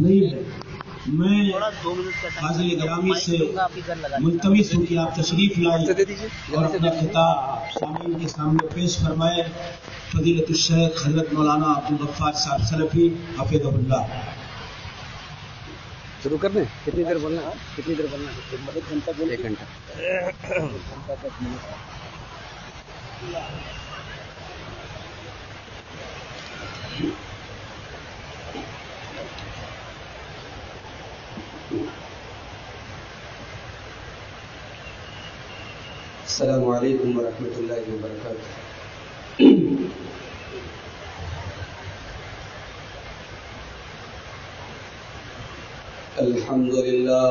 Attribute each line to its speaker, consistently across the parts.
Speaker 1: نہیں ہے. میں فاضل گرامی سے ملتمس ہوں کہ آپ تشریف لائیں اور اپنا خطاب سامعین کے سامنے پیش فرمائیں. فضیلت الشیخ حضرت مولانا عبدالغفار صاحب سلفی حفظہ اللہ.
Speaker 2: شروع کر دیں. کتنی دیر بولنا ہے؟ کتنی دیر بولنا ہے؟ 1 گھنٹہ.
Speaker 3: السلام علیکم ورحمۃ اللہ وبرکاتہ. الحمد للہ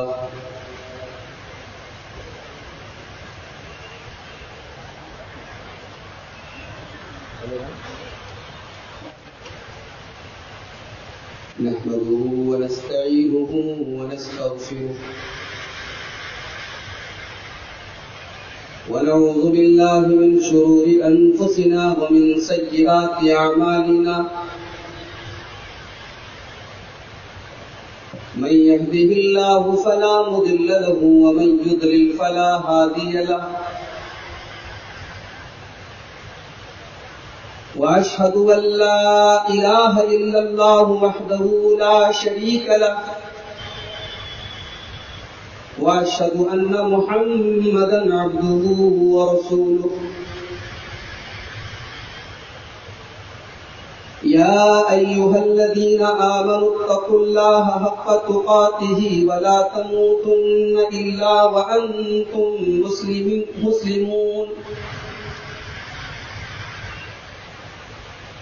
Speaker 3: نحمده ونستعینه ونستغفره ونعوذ بالله من شرور أنفسنا ومن سيئات أعمالنا. من يهده الله فلا مضل له ومن يضلل فلا هادي له. وأشهد أن لا إله إلا الله وحده لا شريك له وأشهد أن محمدا عبده ورسوله. يا أيها الذين آمنوا اتقوا الله حق تقاته ولا تموتن إلا وأنتم مسلمون.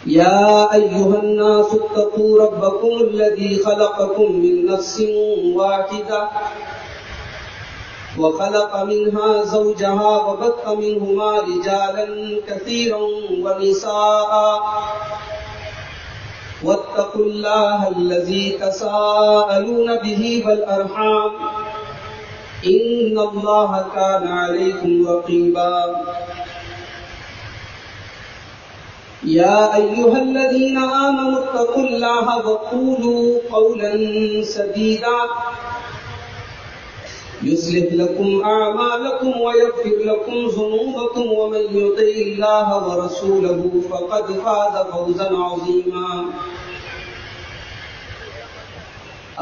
Speaker 3: يا أيها الناس اتقوا ربكم الذي خلقكم من نفس واحدة وخلق منها زوجها وبث منهما رجالا كثيرا ونساء واتقوا الله الذي تساءلون به والأرحام إن الله كان عليكم رقيبا. يا أيها الذين آمنوا اتقوا الله وقولوا قولا سديدا يصلح لكم أعمالكم ويغفر لكم ذنوبكم ومن يطع الله ورسوله فقد فاز فوزا عظيما.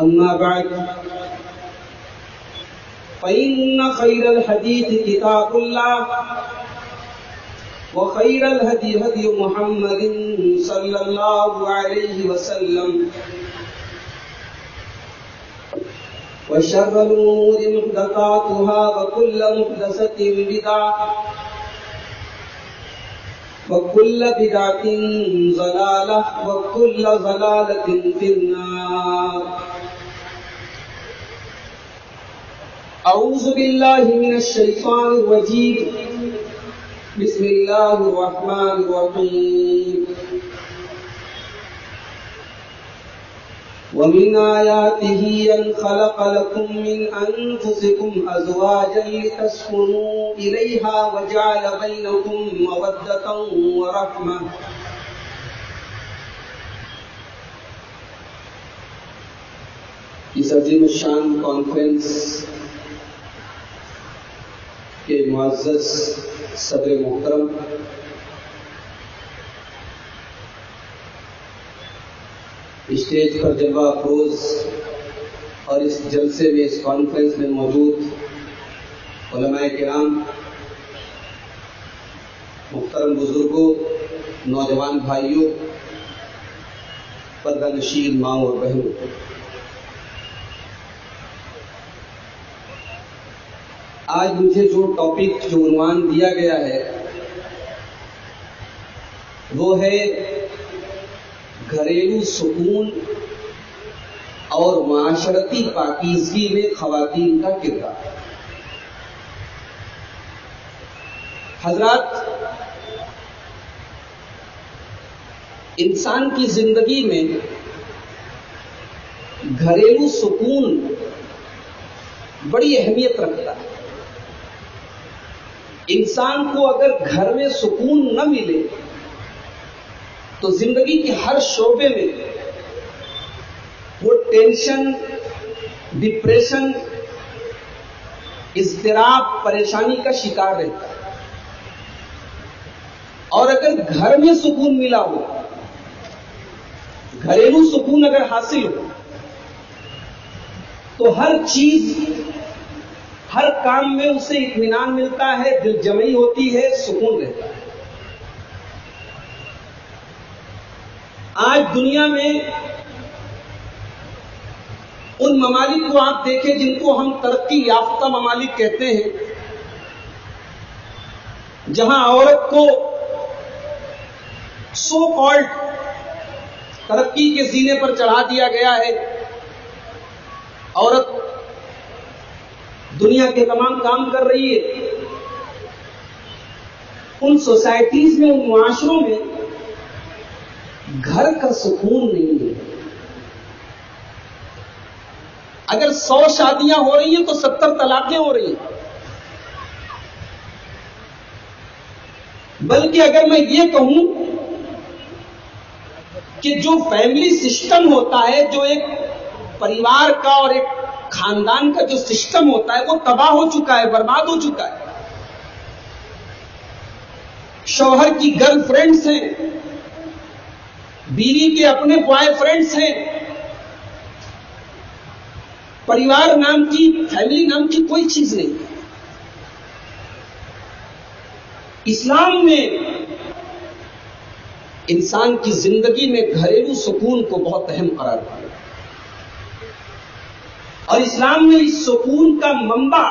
Speaker 3: أما بعد فإن خير الحديث كتاب الله وخير الهدي هدي محمد صلى الله عليه وسلم وشر الأمور محدثاتها وكل محدثة بدعة وكل بدعة ضلالة وكل ضلالة في النار. أعوذ بالله من الشيطان الرجيم. بسم الله الرحمن الرحيم. ومن آياته أن خلق لكم من أنفسكم أزواجا لتسكنوا إليها وجعل بينكم مودة ورحمة. اس عظیم الشان کانفرنس کے معزز صدر محترم، اسٹیج پر جلوہ افروز اور اس جلسے میں، اس کانفرنس میں موجود علماء کرام، محترم بزرگوں، نوجوان بھائیوں، پردہ نشین ماں اور بہنوں، آج مجھے جو ٹاپک، جو عنوان دیا گیا ہے وہ ہے گھریلو سکون اور معاشرتی پاکیزگی میں خواتین کا کردار. حضرات، انسان کی زندگی میں گھریلو سکون بڑی اہمیت رکھتا ہے. انسان کو اگر گھر میں سکون نہ ملے تو زندگی کے ہر شعبے میں وہ ٹینشن، ڈپریشن، اضطراب، پریشانی کا شکار رہتا ہے. اور اگر گھر میں سکون ملا ہو، گھریلو سکون اگر حاصل ہو، تو ہر چیز، ہر کام میں اسے اطمینان ملتا ہے، دل جمعی ہوتی ہے، سکون رہتا ہے. آج دنیا میں ان ممالک کو آپ دیکھیں جن کو ہم ترقی یافتہ ممالک کہتے ہیں، جہاں عورت کو سو کالڈ ترقی کے زینے پر چڑھا دیا گیا ہے. عورت دنیا کے تمام کام کر رہی ہے. ان سوسائٹیز میں، ان معاشروں میں گھر کا سکون نہیں ہے. اگر 100 شادیاں ہو رہی ہیں تو 70 طلاقیں ہو رہی ہیں. بلکہ اگر میں یہ کہوں کہ جو فیملی سسٹم ہوتا ہے، جو ایک پریوار کا اور ایک خاندان کا جو سسٹم ہوتا ہے، وہ تباہ ہو چکا ہے، برباد ہو چکا ہے. شوہر کی گرل فرینڈز ہیں، بیوی کے اپنے بوائے فرینڈز ہیں. پریوار نام کی، فیملی نام کی کوئی چیز نہیں. اسلام نے انسان کی زندگی میں گھریلو سکون کو بہت اہم قرار دیا، اور اسلام نے اس سکون کا منبع،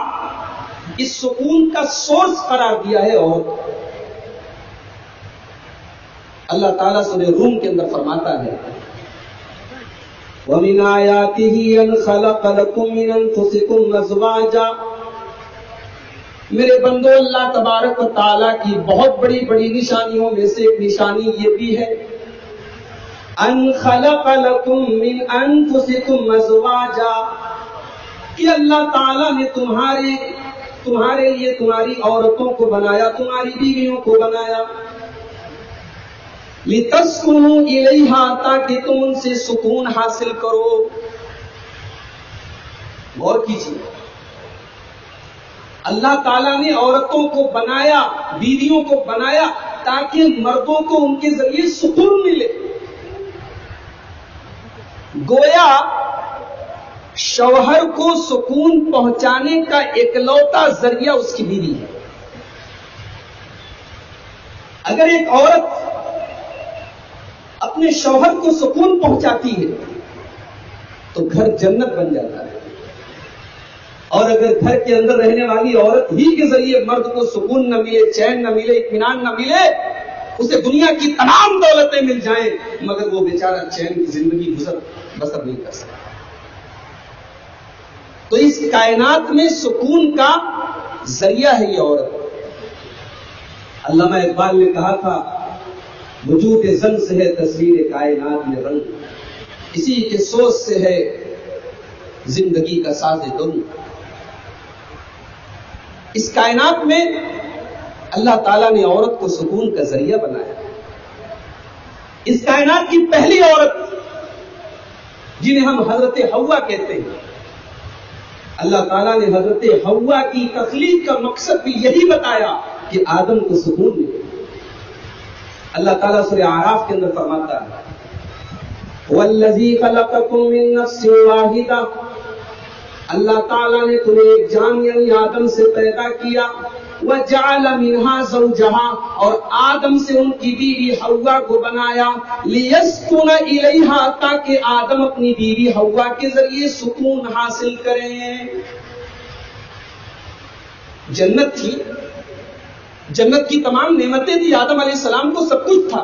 Speaker 3: اس سکون کا سورس قرار دیا ہے. اور اللہ تعالیٰ سورہ روم کے اندر فرماتا ہے، وَمِنْ آيَاتِهِ أَنْ خَلَقَ لَكُم مِّنْ أَنفُسِكُمْ أَزْوَاجًا. میرے بندو، اللہ تبارک و تعالیٰ کی بہت بڑی بڑی نشانیوں میں سے ایک نشانی یہ بھی ہے، أَنْ خَلَقَ لَكُم مِّنْ أَنفُسِكُمْ أَزْوَاجًا، کہ اللہ تعالیٰ نے تمہارے لیے تمہاری عورتوں کو بنایا، تمہاری بیویوں کو بنایا. لِتَسْكُنُوا إِلَيْهَا، تاکہ تم ان سے سکون حاصل کرو. غور کیجیے، اللہ تعالیٰ نے عورتوں کو بنایا، بیویوں کو بنایا تاکہ مردوں کو ان کے ذریعے سکون ملے. گویا شوہر کو سکون پہنچانے کا اکلوتا ذریعہ اس کی بیوی ہے. اگر ایک عورت اپنے شوہر کو سکون پہنچاتی ہے تو گھر جنت بن جاتا ہے. اور اگر گھر کے اندر رہنے والی عورت ہی کے ذریعے مرد کو سکون نہ ملے، چین نہ ملے، اطمینان نہ ملے، اسے دنیا کی تمام دولتیں مل جائیں مگر وہ بیچارہ چین کی زندگی بسر نہیں کر سکتا. تو اس کائنات میں سکون کا ذریعہ ہے یہ عورت. علامہ اقبال نے کہا تھا، وجود زن سے ہے تصویر کائنات میں رنگ، اسی کے سوچ سے ہے زندگی کا ساز دم. اس کائنات میں اللہ تعالیٰ نے عورت کو سکون کا ذریعہ بنایا. اس کائنات کی پہلی عورت جنہیں ہم حضرت حوا کہتے ہیں، اللہ تعالیٰ نے حضرت حوا کی تخلیق کا مقصد بھی یہی بتایا کہ آدم کو سکون ملے. اللہ تعالیٰ سورہ اعراف کے اندر فرماتا ہے، وَالَّذِي خَلَقَكُم مِّن نَّفْسٍ وَاحِدَةٍ، اللہ تعالیٰ نے تمہیں ایک جان یعنی آدم سے پیدا کیا. وَجَعَلَ مِنْهَا زَوْجَهَا، اور آدم سے ان کی بیوی حوا کو بنایا. لِيَسْكُنَ إِلَيْهَا، تاکہ آدم اپنی بیوی حوا کے ذریعے سکون حاصل کریں. جنت تھی، جنت کی تمام نعمتیں تھی، آدم علیہ السلام کو سب کچھ تھا،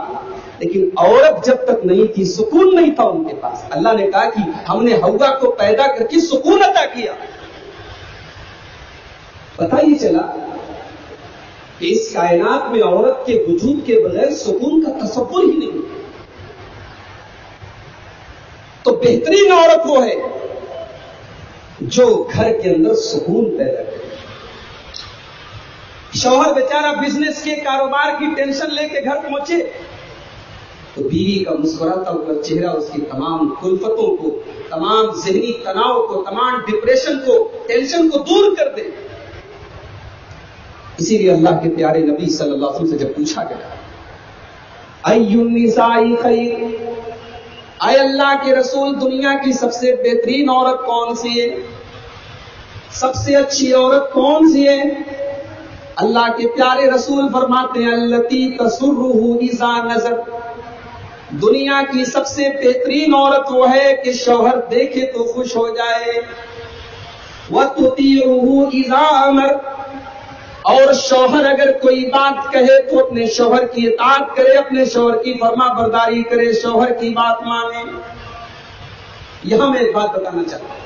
Speaker 3: لیکن عورت جب تک نہیں تھی سکون نہیں تھا ان کے پاس. اللہ نے کہا کہ ہم نے حوا کو پیدا کر کے سکون عطا کیا. پتہ یہ چلا کہ اس کائنات میں عورت کے وجود کے بغیر سکون کا تصور ہی نہیں. تو بہترین عورت وہ ہے جو گھر کے اندر سکون پیدا کرے. شوہر بیچارہ بزنس کے کاروبار کی ٹینشن لے کے گھر پہنچے تو بیوی کا مسکراتا ہوا چہرہ اس کی تمام کلفتوں کو تمام ذہنی تناؤ کو، تمام ڈپریشن کو، ٹینشن کو دور کر دے۔ اسی لیے اللہ کے پیارے نبی صلی اللہ علیہ وسلم سے جب پوچھا گیا ای النساء خیر، اے اللہ کے رسول دنیا کی سب سے بہترین عورت کون سی ہے، سب سے اچھی عورت کون سی ہے؟ اللہ کے پیارے رسول فرماتے ہیں التی تسرہ اذا نظر، دنیا کی سب سے بہترین عورت وہ ہے کہ شوہر دیکھے تو خوش ہو جائے، وتطیعہ اذا امر، اور شوہر اگر کوئی بات کہے تو اپنے شوہر کی اطاعت کرے، اپنے شوہر کی فرما برداری کرے، شوہر کی بات مانے۔ یہاں میں ایک بات بتانا چاہتا ہوں،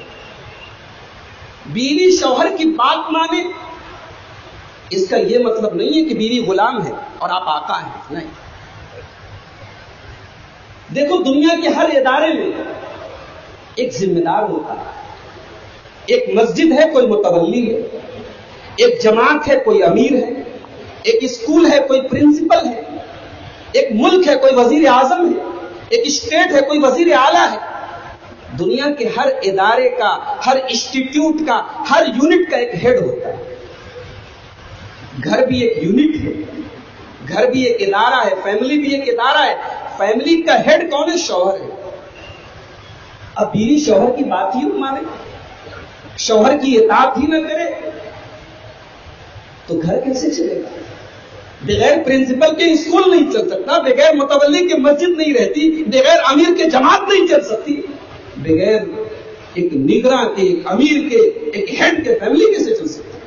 Speaker 3: بیوی شوہر کی بات مانے اس کا یہ مطلب نہیں ہے کہ بیوی غلام ہے اور آپ آقا ہیں، نہیں۔ دیکھو دنیا کے ہر ادارے میں ایک ذمہ دار ہوتا ہے، ایک مسجد ہے کوئی متولی ہے، ایک جماعت ہے کوئی امیر ہے، ایک اسکول ہے کوئی پرنسپل ہے، ایک ملک ہے کوئی وزیر اعظم ہے، ایک اسٹیٹ ہے کوئی وزیر اعلیٰ ہے۔ دنیا کے ہر ادارے کا، ہر انسٹیٹیوٹ کا، ہر یونٹ کا ایک ہیڈ ہوتا ہے۔ گھر بھی ایک یونٹ ہے، گھر بھی ایک ادارہ ہے، فیملی بھی ایک ادارہ ہے۔ فیملی کا ہیڈ کون ہے؟ شوہر ہے۔ اب بیوی شوہر کی بات ہی نہ مانے، شوہر کی اطاعت ہی نہ کرے تو گھر کیسے چلے گا؟ بغیر پرنسپل کے اسکول نہیں چل سکتا، بغیر متولی کے مسجد نہیں رہتی، بغیر امیر کے جماعت نہیں چل سکتی، بغیر ایک نگراں کے، ایک امیر کے، ایک ہیڈ کے فیملی کیسے چل سکتی؟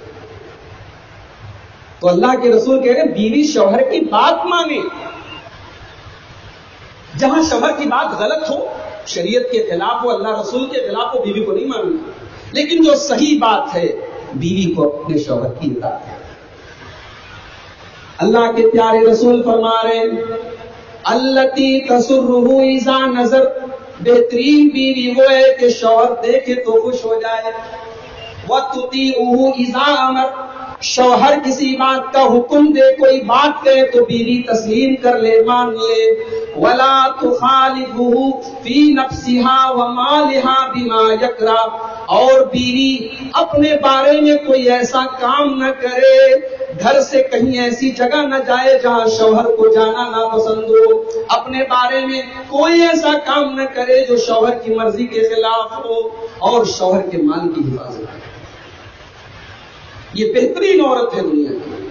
Speaker 3: تو اللہ کے رسول کہہ رہے ہیں بیوی شوہر کی بات مانے۔ جہاں شوہر کی بات غلط ہو، شریعت کے خلاف ہو، اللہ رسول کے خلاف ہو، بیوی کو نہیں ماننا، لیکن جو صحیح بات ہے بیوی کو اپنے شوہر کی اطاعت ہے۔ اللہ کے پیارے رسول فرما رہے ہیں التی تسرہ اذا نظر، بہترین بیوی وہ ہے کہ شوہر دیکھے تو خوش ہو جائے، وتطیعہ اذا امر، شوہر کسی بات کا حکم دے، کوئی بات کہے تو بیوی تسلیم کر لے، مان لے، ولا تخالفہ فی نفسہا ومالہا بما یکرہ، اور بیوی اپنے بارے میں کوئی ایسا کام نہ کرے، گھر سے کہیں ایسی جگہ نہ جائے جہاں شوہر کو جانا ناپسند ہو، اپنے بارے میں کوئی ایسا کام نہ کرے جو شوہر کی مرضی کے خلاف ہو، اور شوہر کے مال کی حفاظت کرے۔ یہ بہترین عورت ہے دنیا کی۔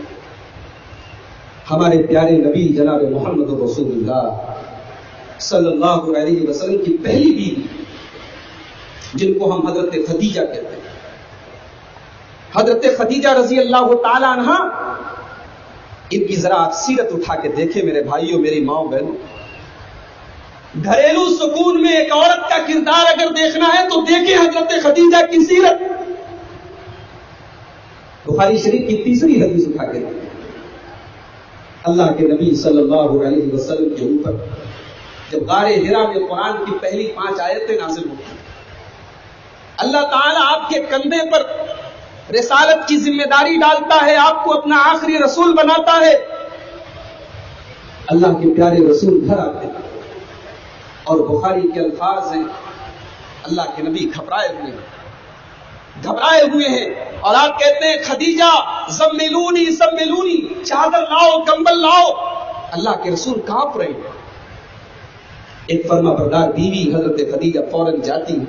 Speaker 3: ہمارے پیارے نبی جناب محمد رسول اللہ صلی اللہ علیہ وسلم کی پہلی بیوی جن کو ہم حضرت خدیجہ کہتے ہیں، حضرت خدیجہ رضی اللہ تعالی عنہ، ان کی ذرا آپ سیرت اٹھا کے دیکھیں میرے بھائیوں، میری ماں بہنوں۔ گھریلو سکون میں ایک عورت کا کردار اگر دیکھنا ہے تو دیکھیں حضرت خدیجہ کی سیرت۔ بخاری شریف کی تیسری حدیث اٹھا کے دیکھیں، اللہ کے نبی صلی اللہ علیہ وسلم کے اوپر جب غار حرا میں قرآن کی پہلی 5 آیتیں نازل ہوتی ہیں، اللہ تعالیٰ آپ کے کندھے پر رسالت کی ذمہ داری ڈالتا ہے، آپ کو اپنا آخری رسول بناتا ہے۔ اللہ کے پیارے رسول گھر آتے ہیں اور بخاری کے الفاظ ہیں اللہ کے نبی گھبرائے ہوئے ہیں اور آپ کہتے ہیں خدیجہ زملونی زملونی، چادر لاؤ، کمبل لاؤ۔ اللہ کے رسول کانپ رہے ہیں۔ ایک فرما بردار بیوی حضرت خدیجہ فوراً جاتی ہے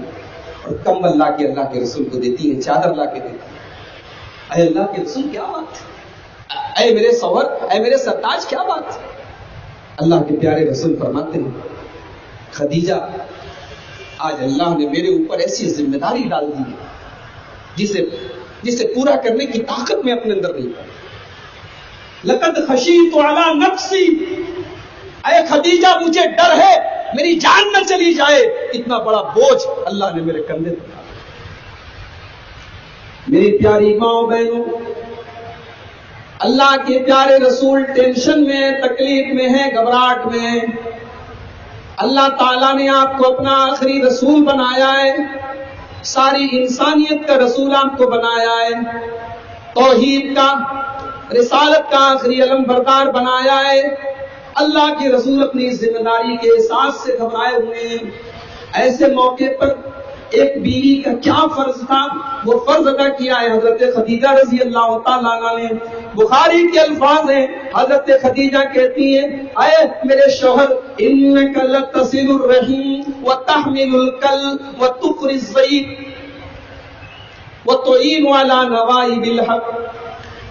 Speaker 3: اور کمبل لا کے اللہ کے رسول کو دیتی ہیں، چادر لا کے دیتی ہیں۔ اے اللہ کے رسول کیا بات ہے، اے میرے شوہر، اے میرے سرتاج کیا بات ہے؟ اللہ کے پیارے رسول فرماتے ہیں خدیجہ آج اللہ نے میرے اوپر ایسی ذمہ داری ڈال دی ہے جسے پورا کرنے کی طاقت میں اپنے اندر نہیں پائی۔ لقد خشیت علی نفسی، اے خدیجہ مجھے ڈر ہے میری جان نہ چلی جائے، اتنا بڑا بوجھ اللہ نے میرے کندھے پر ڈالا۔ میری پیاری ماں بہنوں، اللہ کے پیارے رسول ٹینشن میں، تکلیف میں ہے، گھبراہٹ میں، اللہ تعالیٰ نے آپ کو اپنا آخری رسول بنایا ہے، ساری انسانیت کا رسول آپ کو بنایا ہے، توحید کا، رسالت کا آخری علم بردار بنایا ہے۔ اللہ کے رسول اپنی ذمہ داری کے احساس سے گھبرائے ہوئے ہیں۔ ایسے موقع پر ایک بیوی کا کیا فرض تھا وہ فرض ادا کیا ہے حضرت خدیجہ رضی اللہ تعالیٰ عنہ نے. بخاری کے الفاظ ہیں, حضرت خدیجہ کہتی ہیں اے میرے شوہر انک لتصل الرحیم وتحمل الکل وتقری الضیف وتعین علی نوائب الحق.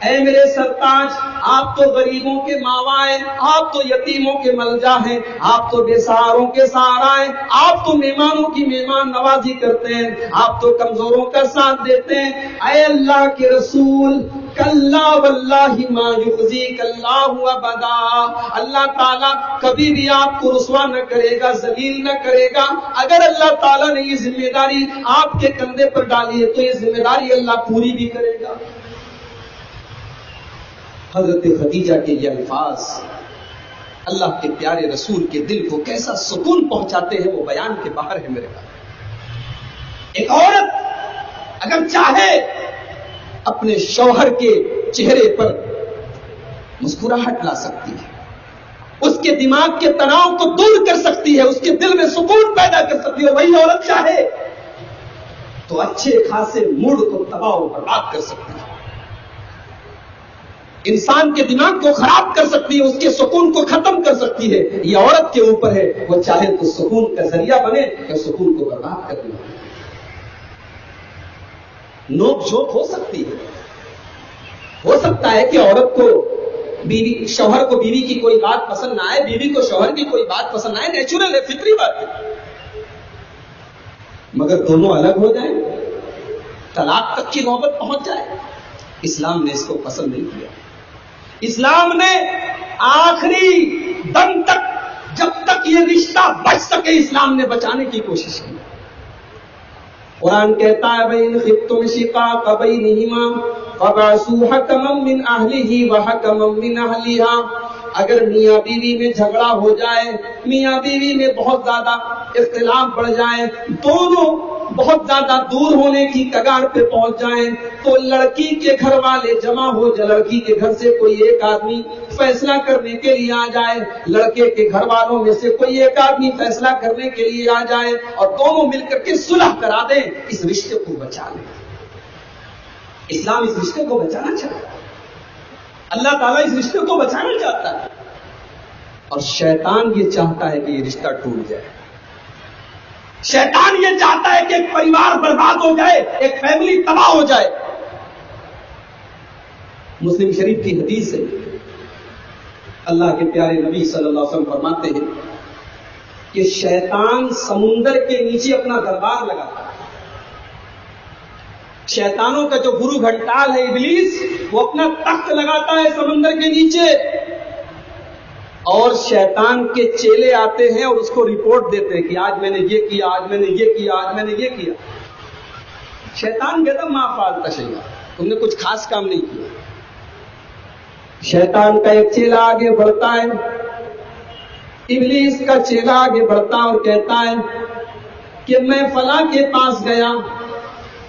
Speaker 3: اے میرے سرتاج, آپ تو غریبوں کے ماوا ہیں, آپ تو یتیموں کے ملجا ہیں, آپ تو بے سہاروں کے سہارا ہیں, آپ تو مہمانوں کی مہمان نوازی کرتے ہیں, آپ تو کمزوروں کا ساتھ دیتے ہیں. اے اللہ کے رسول کلا واللہ ما یخزیک اللہ ابدا, اللہ تعالیٰ کبھی بھی آپ کو رسوا نہ کرے گا, ذلیل نہ کرے گا. اگر اللہ تعالیٰ نے یہ ذمہ داری آپ کے کندھے پر ڈالی ہے تو یہ ذمہ داری اللہ پوری بھی کرے گا. حضرت خدیجہ کے یہ الفاظ اللہ کے پیارے رسول کے دل کو کیسا سکون پہنچاتے ہیں وہ بیان کے باہر ہے میرے بھائی. ایک عورت اگر چاہے اپنے شوہر کے چہرے پر مسکراہٹ لا سکتی ہے, اس کے دماغ کے تناؤ کو دور کر سکتی ہے, اس کے دل میں سکون پیدا کر سکتی ہے. وہی عورت چاہے تو اچھے خاصے موڈ کو تباہ و برباد کر سکتی ہے, انسان کے دماغ کو خراب کر سکتی ہے, اس کے سکون کو ختم کر سکتی ہے. یہ عورت کے اوپر ہے, وہ چاہے تو سکون کا ذریعہ بنے یا سکون کو برباد کر دے. نوک جھوک ہو سکتی ہے, ہو سکتا ہے کہ عورت کو بیوی, شوہر کو بیوی کی کوئی بات پسند نہ آئے, بیوی کو شوہر کی کوئی بات پسند نہ آئے, نیچرل ہے, فطری بات ہے. مگر دونوں الگ ہو جائیں, طلاق تک کی نوبت پہنچ جائے, اسلام نے اس کو پسند نہیں کیا. اسلام نے آخری دم تک, جب تک یہ رشتہ بچ سکے, اسلام نے بچانے کی کوشش کی. قرآن کہتا ہے وَإِنْ خِفْتُمْ شِقَاقَ بَيْنِهِمَا فَبَعْثُوا حَكَمًا مِّنْ أَهْلِهِ وَحَكَمًا مِّنْ أَهْلِهَا. اگر میاں بیوی میں جھگڑا ہو جائے, میاں بیوی میں بہت زیادہ اختلاف بڑھ جائے, دونوں بہت زیادہ دور ہونے کی کگار پہ پہنچ جائیں, تو لڑکی کے گھر والے جمع ہو جائے, لڑکی کے گھر سے کوئی ایک آدمی فیصلہ کرنے کے لیے آ جائے, لڑکے کے گھر والوں میں سے کوئی ایک آدمی فیصلہ کرنے کے لیے آ جائے, اور دونوں مل کر کے صلح کرا دیں, اس رشتے کو بچا لیں. اسلام اس رشتے کو بچانا چاہتا ہے, اللہ تعالیٰ اس رشتے کو بچانا چاہتا ہے, اور شیطان یہ چاہتا ہے کہ یہ رشتہ ٹوٹ جائے. شیطان یہ چاہتا ہے کہ ایک پریوار برباد ہو جائے, ایک فیملی تباہ ہو جائے. مسلم شریف کی حدیث ہے, اللہ کے پیارے نبی صلی اللہ علیہ وسلم فرماتے ہیں کہ شیطان سمندر کے نیچے اپنا دربار لگاتا ہے. شیطانوں کا جو گرو گھنٹال ہے ابلیس, وہ اپنا تخت لگاتا ہے سمندر کے نیچے, اور شیطان کے چیلے آتے ہیں اور اس کو رپورٹ دیتے ہیں کہ آج میں نے یہ کیا, آج میں نے یہ کیا, آج میں نے یہ کیا. شیطان کہتا ما فعلت شیئا, تم نے کچھ خاص کام نہیں کیا. شیطان کا ایک چیلا آگے بڑھتا ہے, ابلیس کا چیلا آگے بڑھتا اور کہتا ہے کہ میں فلاں کے پاس گیا,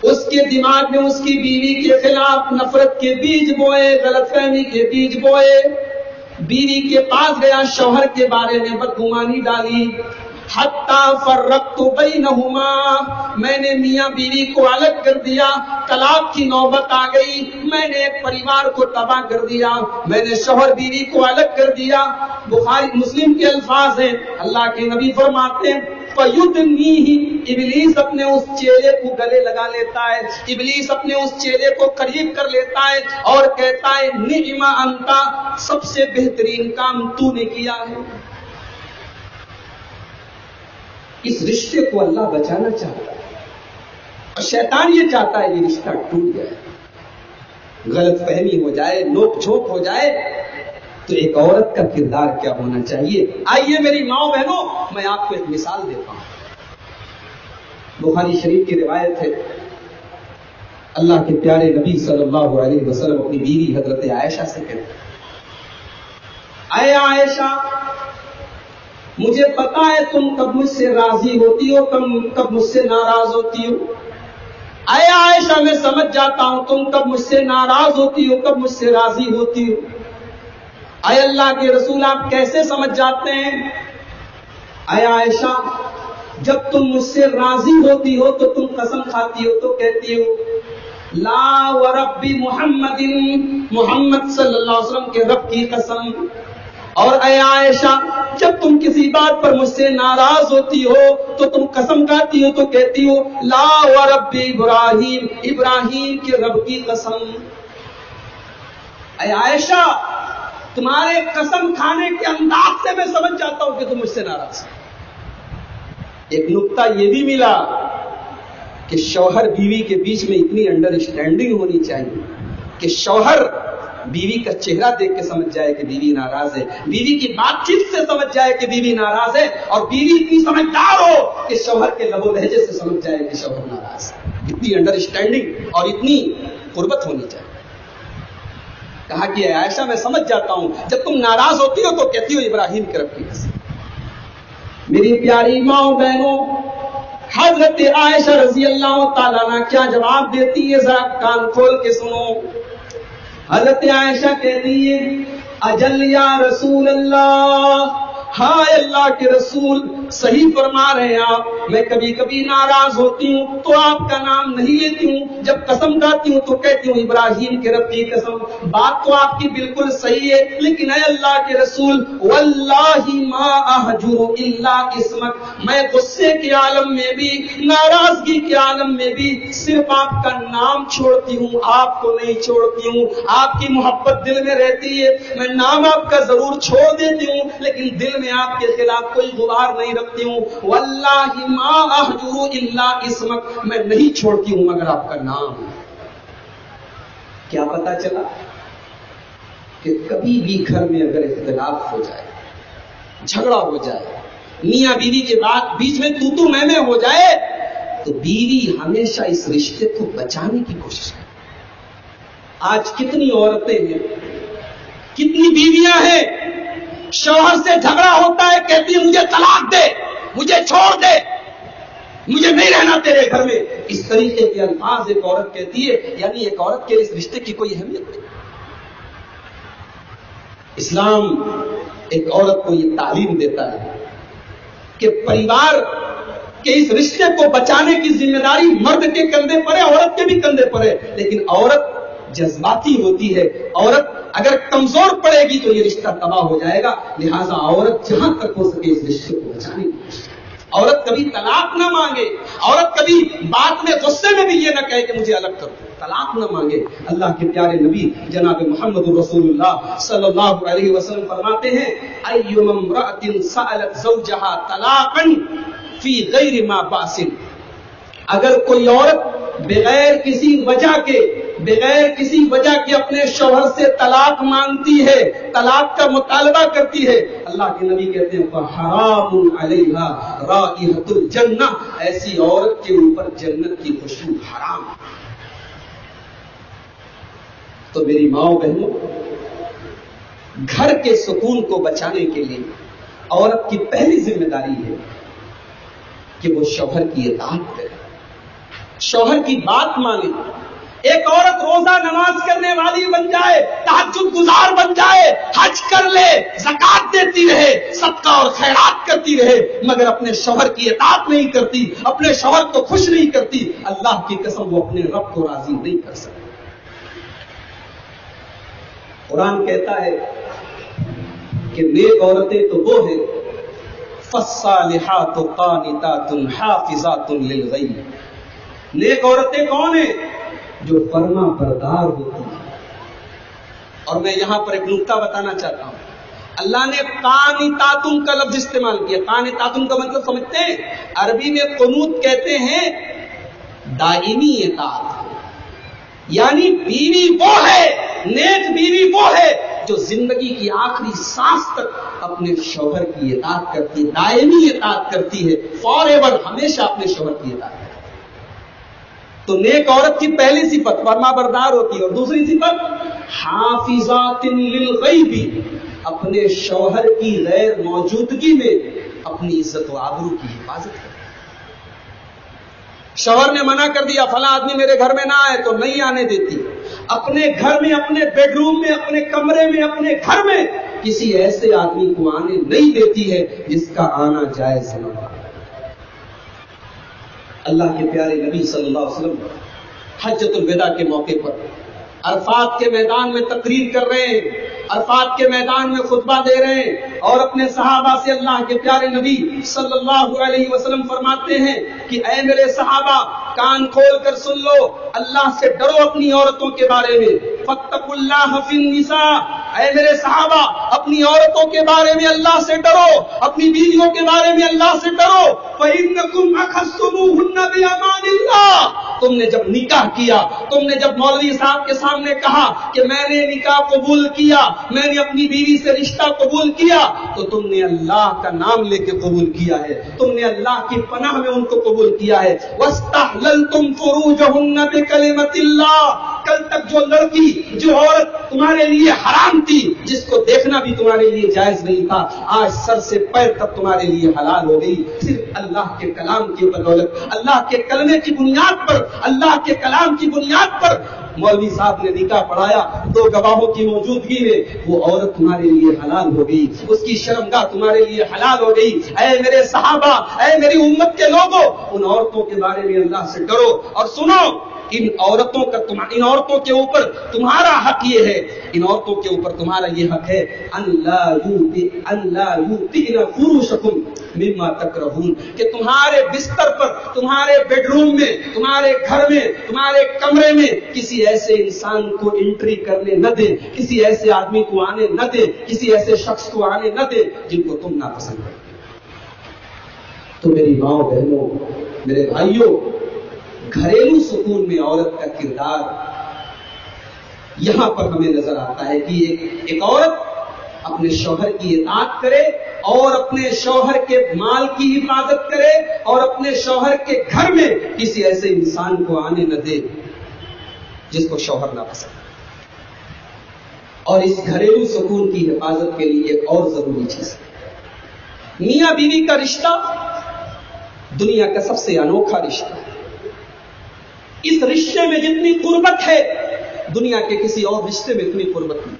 Speaker 3: اس کے دماغ میں اس کی بیوی کے خلاف نفرت کے بیج بوئے, غلط فہمی کے بیج بوئے. بیوی کے پاس گیا, شوہر کے بارے میں بدگمانی ڈالی, حتی فرقت بینہما, میں نے میاں بیوی کو الگ کر دیا, طلاق کی نوبت آ گئی, میں نے ایک پریوار کو تباہ کر دیا, میں نے شوہر بیوی کو الگ کر دیا. بخاری مسلم کے الفاظ ہیں, اللہ کے نبی فرماتے ہیں فَيُدْنِيهِ, ابلیس اپنے اس چیلے کو گلے لگا لیتا ہے, ابلیس اپنے اس چیلے کو قریب کر لیتا ہے اور کہتا ہے نعم انت, سب سے بہترین کام تو نے کیا ہے. اس رشتے کو اللہ بچانا چاہتا ہے, اور شیطان یہ چاہتا ہے یہ رشتہ ٹوٹ جائے, غلط فہمی ہو جائے, نوک جھوک ہو جائے. تو ایک عورت کا کردار کیا ہونا چاہیے؟ آئیے میری ماں بہنوں, میں آپ کو ایک مثال دیتا ہوں. بخاری شریف کی روایت ہے, اللہ کے پیارے نبی صلی اللہ علیہ وسلم اپنی بیوی حضرت عائشہ سے کہتے ہیں, اے عائشہ, مجھے پتا ہے تم کب مجھ سے راضی ہوتی ہو, کب مجھ سے ناراض ہوتی ہو. اے عائشہ, میں سمجھ جاتا ہوں تم کب مجھ سے ناراض ہوتی ہو, کب مجھ سے راضی ہوتی ہو. اے اللہ کے رسول, آپ کیسے سمجھ جاتے ہیں؟ اے عائشہ, جب تم مجھ سے راضی ہوتی ہو تو تم قسم کھاتی ہو تو کہتی ہو لا ورب محمد، محمد صلی اللہ علیہ وسلم کے رب کی قسم. اور اے عائشہ جب تم کسی بات پر مجھ سے ناراض ہوتی ہو تو تم قسم کھاتی ہو تو کہتی ہو لا ورب ابراہیم، ابراہیم کے رب کی قسم. اے عائشہ تمہارے قسم کھانے کے انداز سے میں سمجھ جاتا ہوں کہ تم مجھ سے ناراض ہو. ایک نقطہ یہ بھی ملا کہ شوہر بیوی کے بیچ میں اتنی انڈرسٹینڈنگ ہونی چاہیے کہ شوہر بیوی کا چہرہ دیکھ کے سمجھ جائے کہ بیوی ناراض ہے، بیوی کی بات چیت سے سمجھ جائے کہ بیوی ناراض ہے، اور بیوی اتنی سمجھدار ہو کہ شوہر کے لب و لہجے سے سمجھ جائے کہ شوہر ناراض ہے. اتنی انڈرسٹینڈنگ اور اتنی قربت ہونی چاہیے. کہا کہ اے عائشہ میں سمجھ جاتا ہوں جب تم ناراض ہوتی ہو تو کہتی ہو ابراہیم کے رب کی قسم. میری پیاری ماں بہنوں، حضرت عائشہ رضی اللہ تعالیٰ عنہ کیا جواب دیتی ہے ذرا کان کھول کے سنو. حضرت عائشہ کہتی ہے اجل یا رسول اللہ، ہائے اللہ کے رسول صحیح فرما رہے ہیں آپ، میں کبھی کبھی ناراض ہوتی ہوں تو آپ کا نام نہیں لیتی ہوں، جب قسم کھاتی ہوں تو کہتی ہوں ابراہیم کے رب کی قسم. بات تو آپ کی بالکل صحیح ہے، لیکن اے اللہ کے رسول واللہ ما احجر الا اسمک، میں غصے کے عالم میں بھی ناراضگی کے عالم میں بھی صرف آپ کا نام چھوڑتی ہوں، آپ کو نہیں چھوڑتی ہوں. آپ کی محبت دل میں رہتی ہے، میں نام آپ کا ضرور چھوڑ دیتی ہوں لیکن دل میں آپ کے خلاف کوئی غبار نہیں رکھتی ہوں. واللہ ما احجر الا اسمک، میں نہیں چھوڑتی ہوں مگر آپ کا نام. کیا پتا چلا کہ کبھی بھی گھر میں اگر اختلاف ہو جائے، جھگڑا ہو جائے، میاں بیوی کے بعد بیچ میں تو میں ہو جائے تو بیوی ہمیشہ اس رشتے کو بچانے کی کوشش کرے. آج کتنی عورتیں ہیں، کتنی بیویاں ہیں، شوہر سے جھگڑا ہوتا ہے کہتی ہے مجھے طلاق دے، مجھے چھوڑ دے، مجھے نہیں رہنا تیرے گھر میں. اس طریقے کے الفاظ ایک عورت کہتی ہے، یعنی ایک عورت کے اس رشتے کی کوئی اہمیت نہیں. اسلام ایک عورت کو یہ تعلیم دیتا ہے کہ پریوار کے اس رشتے کو بچانے کی ذمہ داری مرد کے کندھے پر ہے، عورت کے بھی کندھے پر ہے. لیکن عورت جذباتی ہوتی ہے، عورت اگر کمزور پڑے گی تو یہ رشتہ تباہ ہو جائے گا. لہذا عورت جہاں تک ہو سکے اس رشتے کو بچانے کی کوشش کرے. عورت کبھی طلاق نہ مانگے، عورت کبھی بات میں غصے میں بھی یہ نہ کہے کہ مجھے الگ کر دو، طلاق نہ مانگے. اللہ کے پیارے نبی جناب محمد رسول اللہ صلی اللہ علیہ وسلم فرماتے ہیں ایما امرأۃ سألت زوجها طلاقا فی غیر ما باس، اگر کوئی عورت بغیر کسی وجہ کے اپنے شوہر سے طلاق مانگتی ہے، طلاق کا مطالبہ کرتی ہے، اللہ کے نبی کہتے ہیں فحرام علیہا رائحۃ الجنہ، ایسی عورت کے اوپر جنت کی خوشبو حرام. تو میری ماں بہنوں، گھر کے سکون کو بچانے کے لیے عورت کی پہلی ذمہ داری ہے کہ وہ شوہر کی اطاعت کرے، شوہر کی بات مانے. ایک عورت روزہ نماز کرنے والی بن جائے، تہجد گزار بن جائے، حج کر لے، زکات دیتی رہے، صدقہ اور خیرات کرتی رہے، مگر اپنے شوہر کی اطاعت نہیں کرتی، اپنے شوہر کو خوش نہیں کرتی، اللہ کی قسم وہ اپنے رب کو راضی نہیں کر سکتی. قرآن کہتا ہے کہ نیک عورتیں تو وہ ہیں فالصالحات قانتات حافظات للغیب. نیک عورتیں کون ہیں؟ جو فرما بردار ہوتی ہیں. اور میں یہاں پر ایک نکتہ بتانا چاہتا ہوں. اللہ نے قانتاتن کا لفظ استعمال کیا. قانتاتن کا مطلب سمجھتے ہیں؟ عربی میں قنوت کہتے ہیں دائمی اطاعت، یعنی بیوی وہ ہے، نیک بیوی وہ ہے جو زندگی کی آخری سانس تک اپنے شوہر کی اطاعت کرتی ہے، دائمی اطاعت کرتی ہے، فار ایور ہمیشہ اپنے شوہر کی اطاعت کرتی ہے. تو نیک عورت کی پہلی صفت فرما بردار ہوتی ہے، اور دوسری صفت حافظات للغیب، اپنے شوہر کی غیر موجودگی میں اپنی عزت و آبرو کی حفاظت کرتی ہے. شوہر نے منع کر دیا فلاں آدمی میرے گھر میں نہ آئے تو نہیں آنے دیتی. اپنے گھر میں، اپنے بیڈ روم میں، اپنے کمرے میں، اپنے گھر میں کسی ایسے آدمی کو آنے نہیں دیتی ہے جس کا آنا جائز نہ ہو. اللہ کے پیارے نبی صلی اللہ علیہ وسلم حجۃ الوداع کے موقع پر عرفات کے میدان میں تقریر کر رہے ہیں، عرفات کے میدان میں خطبہ دے رہے ہیں، اور اپنے صحابہ سے اللہ کے پیارے نبی صلی اللہ علیہ وسلم فرماتے ہیں کہ اے میرے صحابہ، کان کھول کر سن لو، اللہ سے ڈرو اپنی عورتوں کے بارے میں، فاتقوا اللہ فی النساء، اے میرے صحابہ اپنی عورتوں کے بارے میں اللہ سے ڈرو، اپنی بیویوں کے بارے میں اللہ سے ڈرو، فإنکم اخذتموہن بأمان اللہ، تم نے جب نکاح کیا، تم نے جب مولوی صاحب کے سامنے کہا کہ میں نے نکاح قبول کیا، میں نے اپنی بیوی سے رشتہ قبول کیا، تو تم نے اللہ کا نام لے کے قبول کیا ہے، تم نے اللہ کی پناہ میں ان کو قبول کیا ہے۔ وَاسْتَحْلَلْتُمْ فُرُوجَهُنَّ بِكَلِمَةِ اللَّهِ، کل تک جو لڑکی، جو عورت تمہارے لیے حرام تھی، جس کو دیکھنا بھی تمہارے لیے جائز نہیں تھا، آج سر سے پیر تک تمہارے لیے حلال ہو گئی، صرف اللہ کے کلام کی بدولت، اللہ کے کلمے کی بنیاد پر، اللہ کے کلام کی بنیاد پر مولوی صاحب نے نکاح پڑھایا، دو گواہوں کی موجودگی میں وہ عورت تمہارے لیے حلال ہو گئی، اس کی شرمگاہ تمہارے لیے حلال ہو گئی۔ اے میرے صحابہ، اے میری امت کے لوگوں، ان عورتوں کے بارے میں اللہ سے ڈرو، اور سنو، ان عورتوں کے اوپر تمہارا حق یہ ہے، ان عورتوں کے اوپر تمہارا یہ حق ہے ان لا یؤتین فروشکم مما تکرہون، کہ تمہارے بستر پر، تمہارے بیڈ روم میں، تمہارے گھر میں، تمہارے کمرے میں کسی ایسے انسان کو انٹری کرنے نہ دیں، کسی ایسے آدمی کو آنے نہ دیں، کسی ایسے شخص کو آنے نہ دیں جن کو تم ناپسند کرتے۔ تو میری ماں بہنوں، میرے بھائیوں، گھریلو سکون میں عورت کا کردار یہاں پر ہمیں نظر آتا ہے کہ ایک عورت اپنے شوہر کی اطاعت کرے اور اپنے شوہر کے مال کی حفاظت کرے اور اپنے شوہر کے گھر میں کسی ایسے انسان کو آنے نہ دے جس کو شوہر نہ پسند۔ اور اس گھریلو سکون کی حفاظت کے لیے ایک اور ضروری چیز ہے، میاں بیوی کا رشتہ دنیا کا سب سے انوکھا رشتہ ہے۔ اس رشتے میں جتنی قربت ہے دنیا کے کسی اور رشتے میں اتنی قربت نہیں۔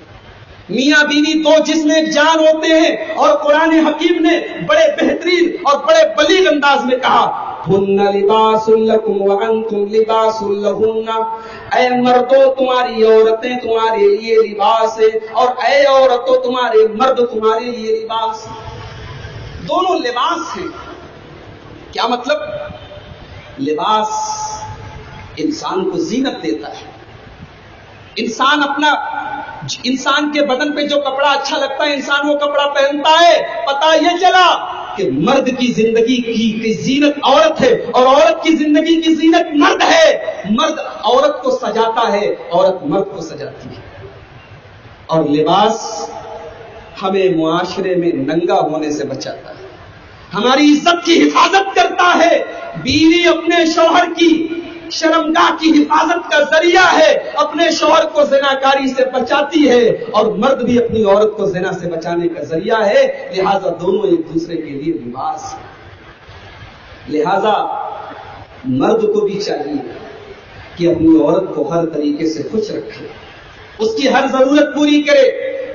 Speaker 3: میاں بیوی دو جسم ایک جان ہوتے ہیں، اور قرآن حکیم نے بڑے بہترین اور بڑے بلیغ انداز میں کہا ہن لباس لکم وانتم لباس لہن، اے مردوں تمہاری عورتیں تمہارے لیے لباس ہے، اور اے عورتوں تمہارے مرد تمہارے لیے لباس۔ دونوں لباس ہیں۔ کیا مطلب؟ لباس انسان کو زینت دیتا ہے، انسان کے بدن پہ جو کپڑا اچھا لگتا ہے انسان وہ کپڑا پہنتا ہے۔ پتہ یہ چلا کہ مرد کی زندگی کی زینت عورت ہے، اور عورت کی زندگی کی زینت مرد ہے۔ مرد عورت کو سجاتا ہے، عورت مرد کو سجاتی ہے۔ اور لباس ہمیں معاشرے میں ننگا ہونے سے بچاتا ہے، ہماری عزت کی حفاظت کرتا ہے۔ بیوی اپنے شوہر کی شرمگاہ کی حفاظت کا ذریعہ ہے، اپنے شوہر کو زناکاری سے بچاتی ہے، اور مرد بھی اپنی عورت کو زنا سے بچانے کا ذریعہ ہے۔ لہذا دونوں ایک دوسرے کے لیے لباس ہے۔ لہذا مرد کو بھی چاہیے کہ اپنی عورت کو ہر طریقے سے خوش رکھے، اس کی ہر ضرورت پوری کرے،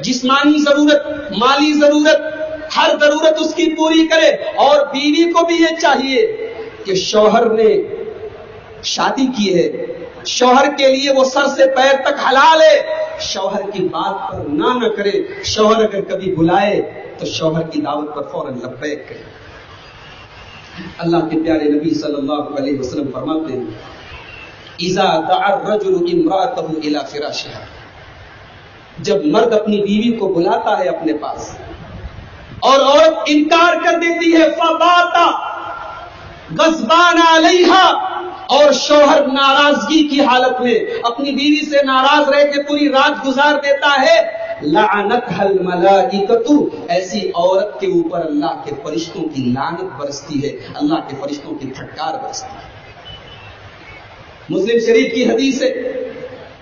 Speaker 3: جسمانی ضرورت، مالی ضرورت، ہر ضرورت اس کی پوری کرے۔ اور بیوی کو بھی یہ چاہیے کہ شوہر نے شادی کی ہے، شوہر کے لیے وہ سر سے پیر تک حلال ہے، شوہر کی بات پر نہ کرے۔ شوہر اگر کبھی بلائے تو شوہر کی دعوت پر فوراً لبیک کرے۔ اللہ کے پیارے نبی صلی اللہ علیہ وسلم فرماتے ہیں اذا دعا الرجل امرأته الى فراشها، جب مرد اپنی بیوی کو بلاتا ہے اپنے پاس اور عورت انکار کر دیتی ہے، فباتا غضبان علیہا، اور شوہر ناراضگی کی حالت میں اپنی بیوی سے ناراض رہ کے پوری رات گزار دیتا ہے، لعنتها الملائکۃ، ایسی عورت کے اوپر اللہ کے فرشتوں کی لعنت برستی ہے، اللہ کے فرشتوں کی پھٹکار برستی ہے۔ مسلم شریف کی حدیث ہے،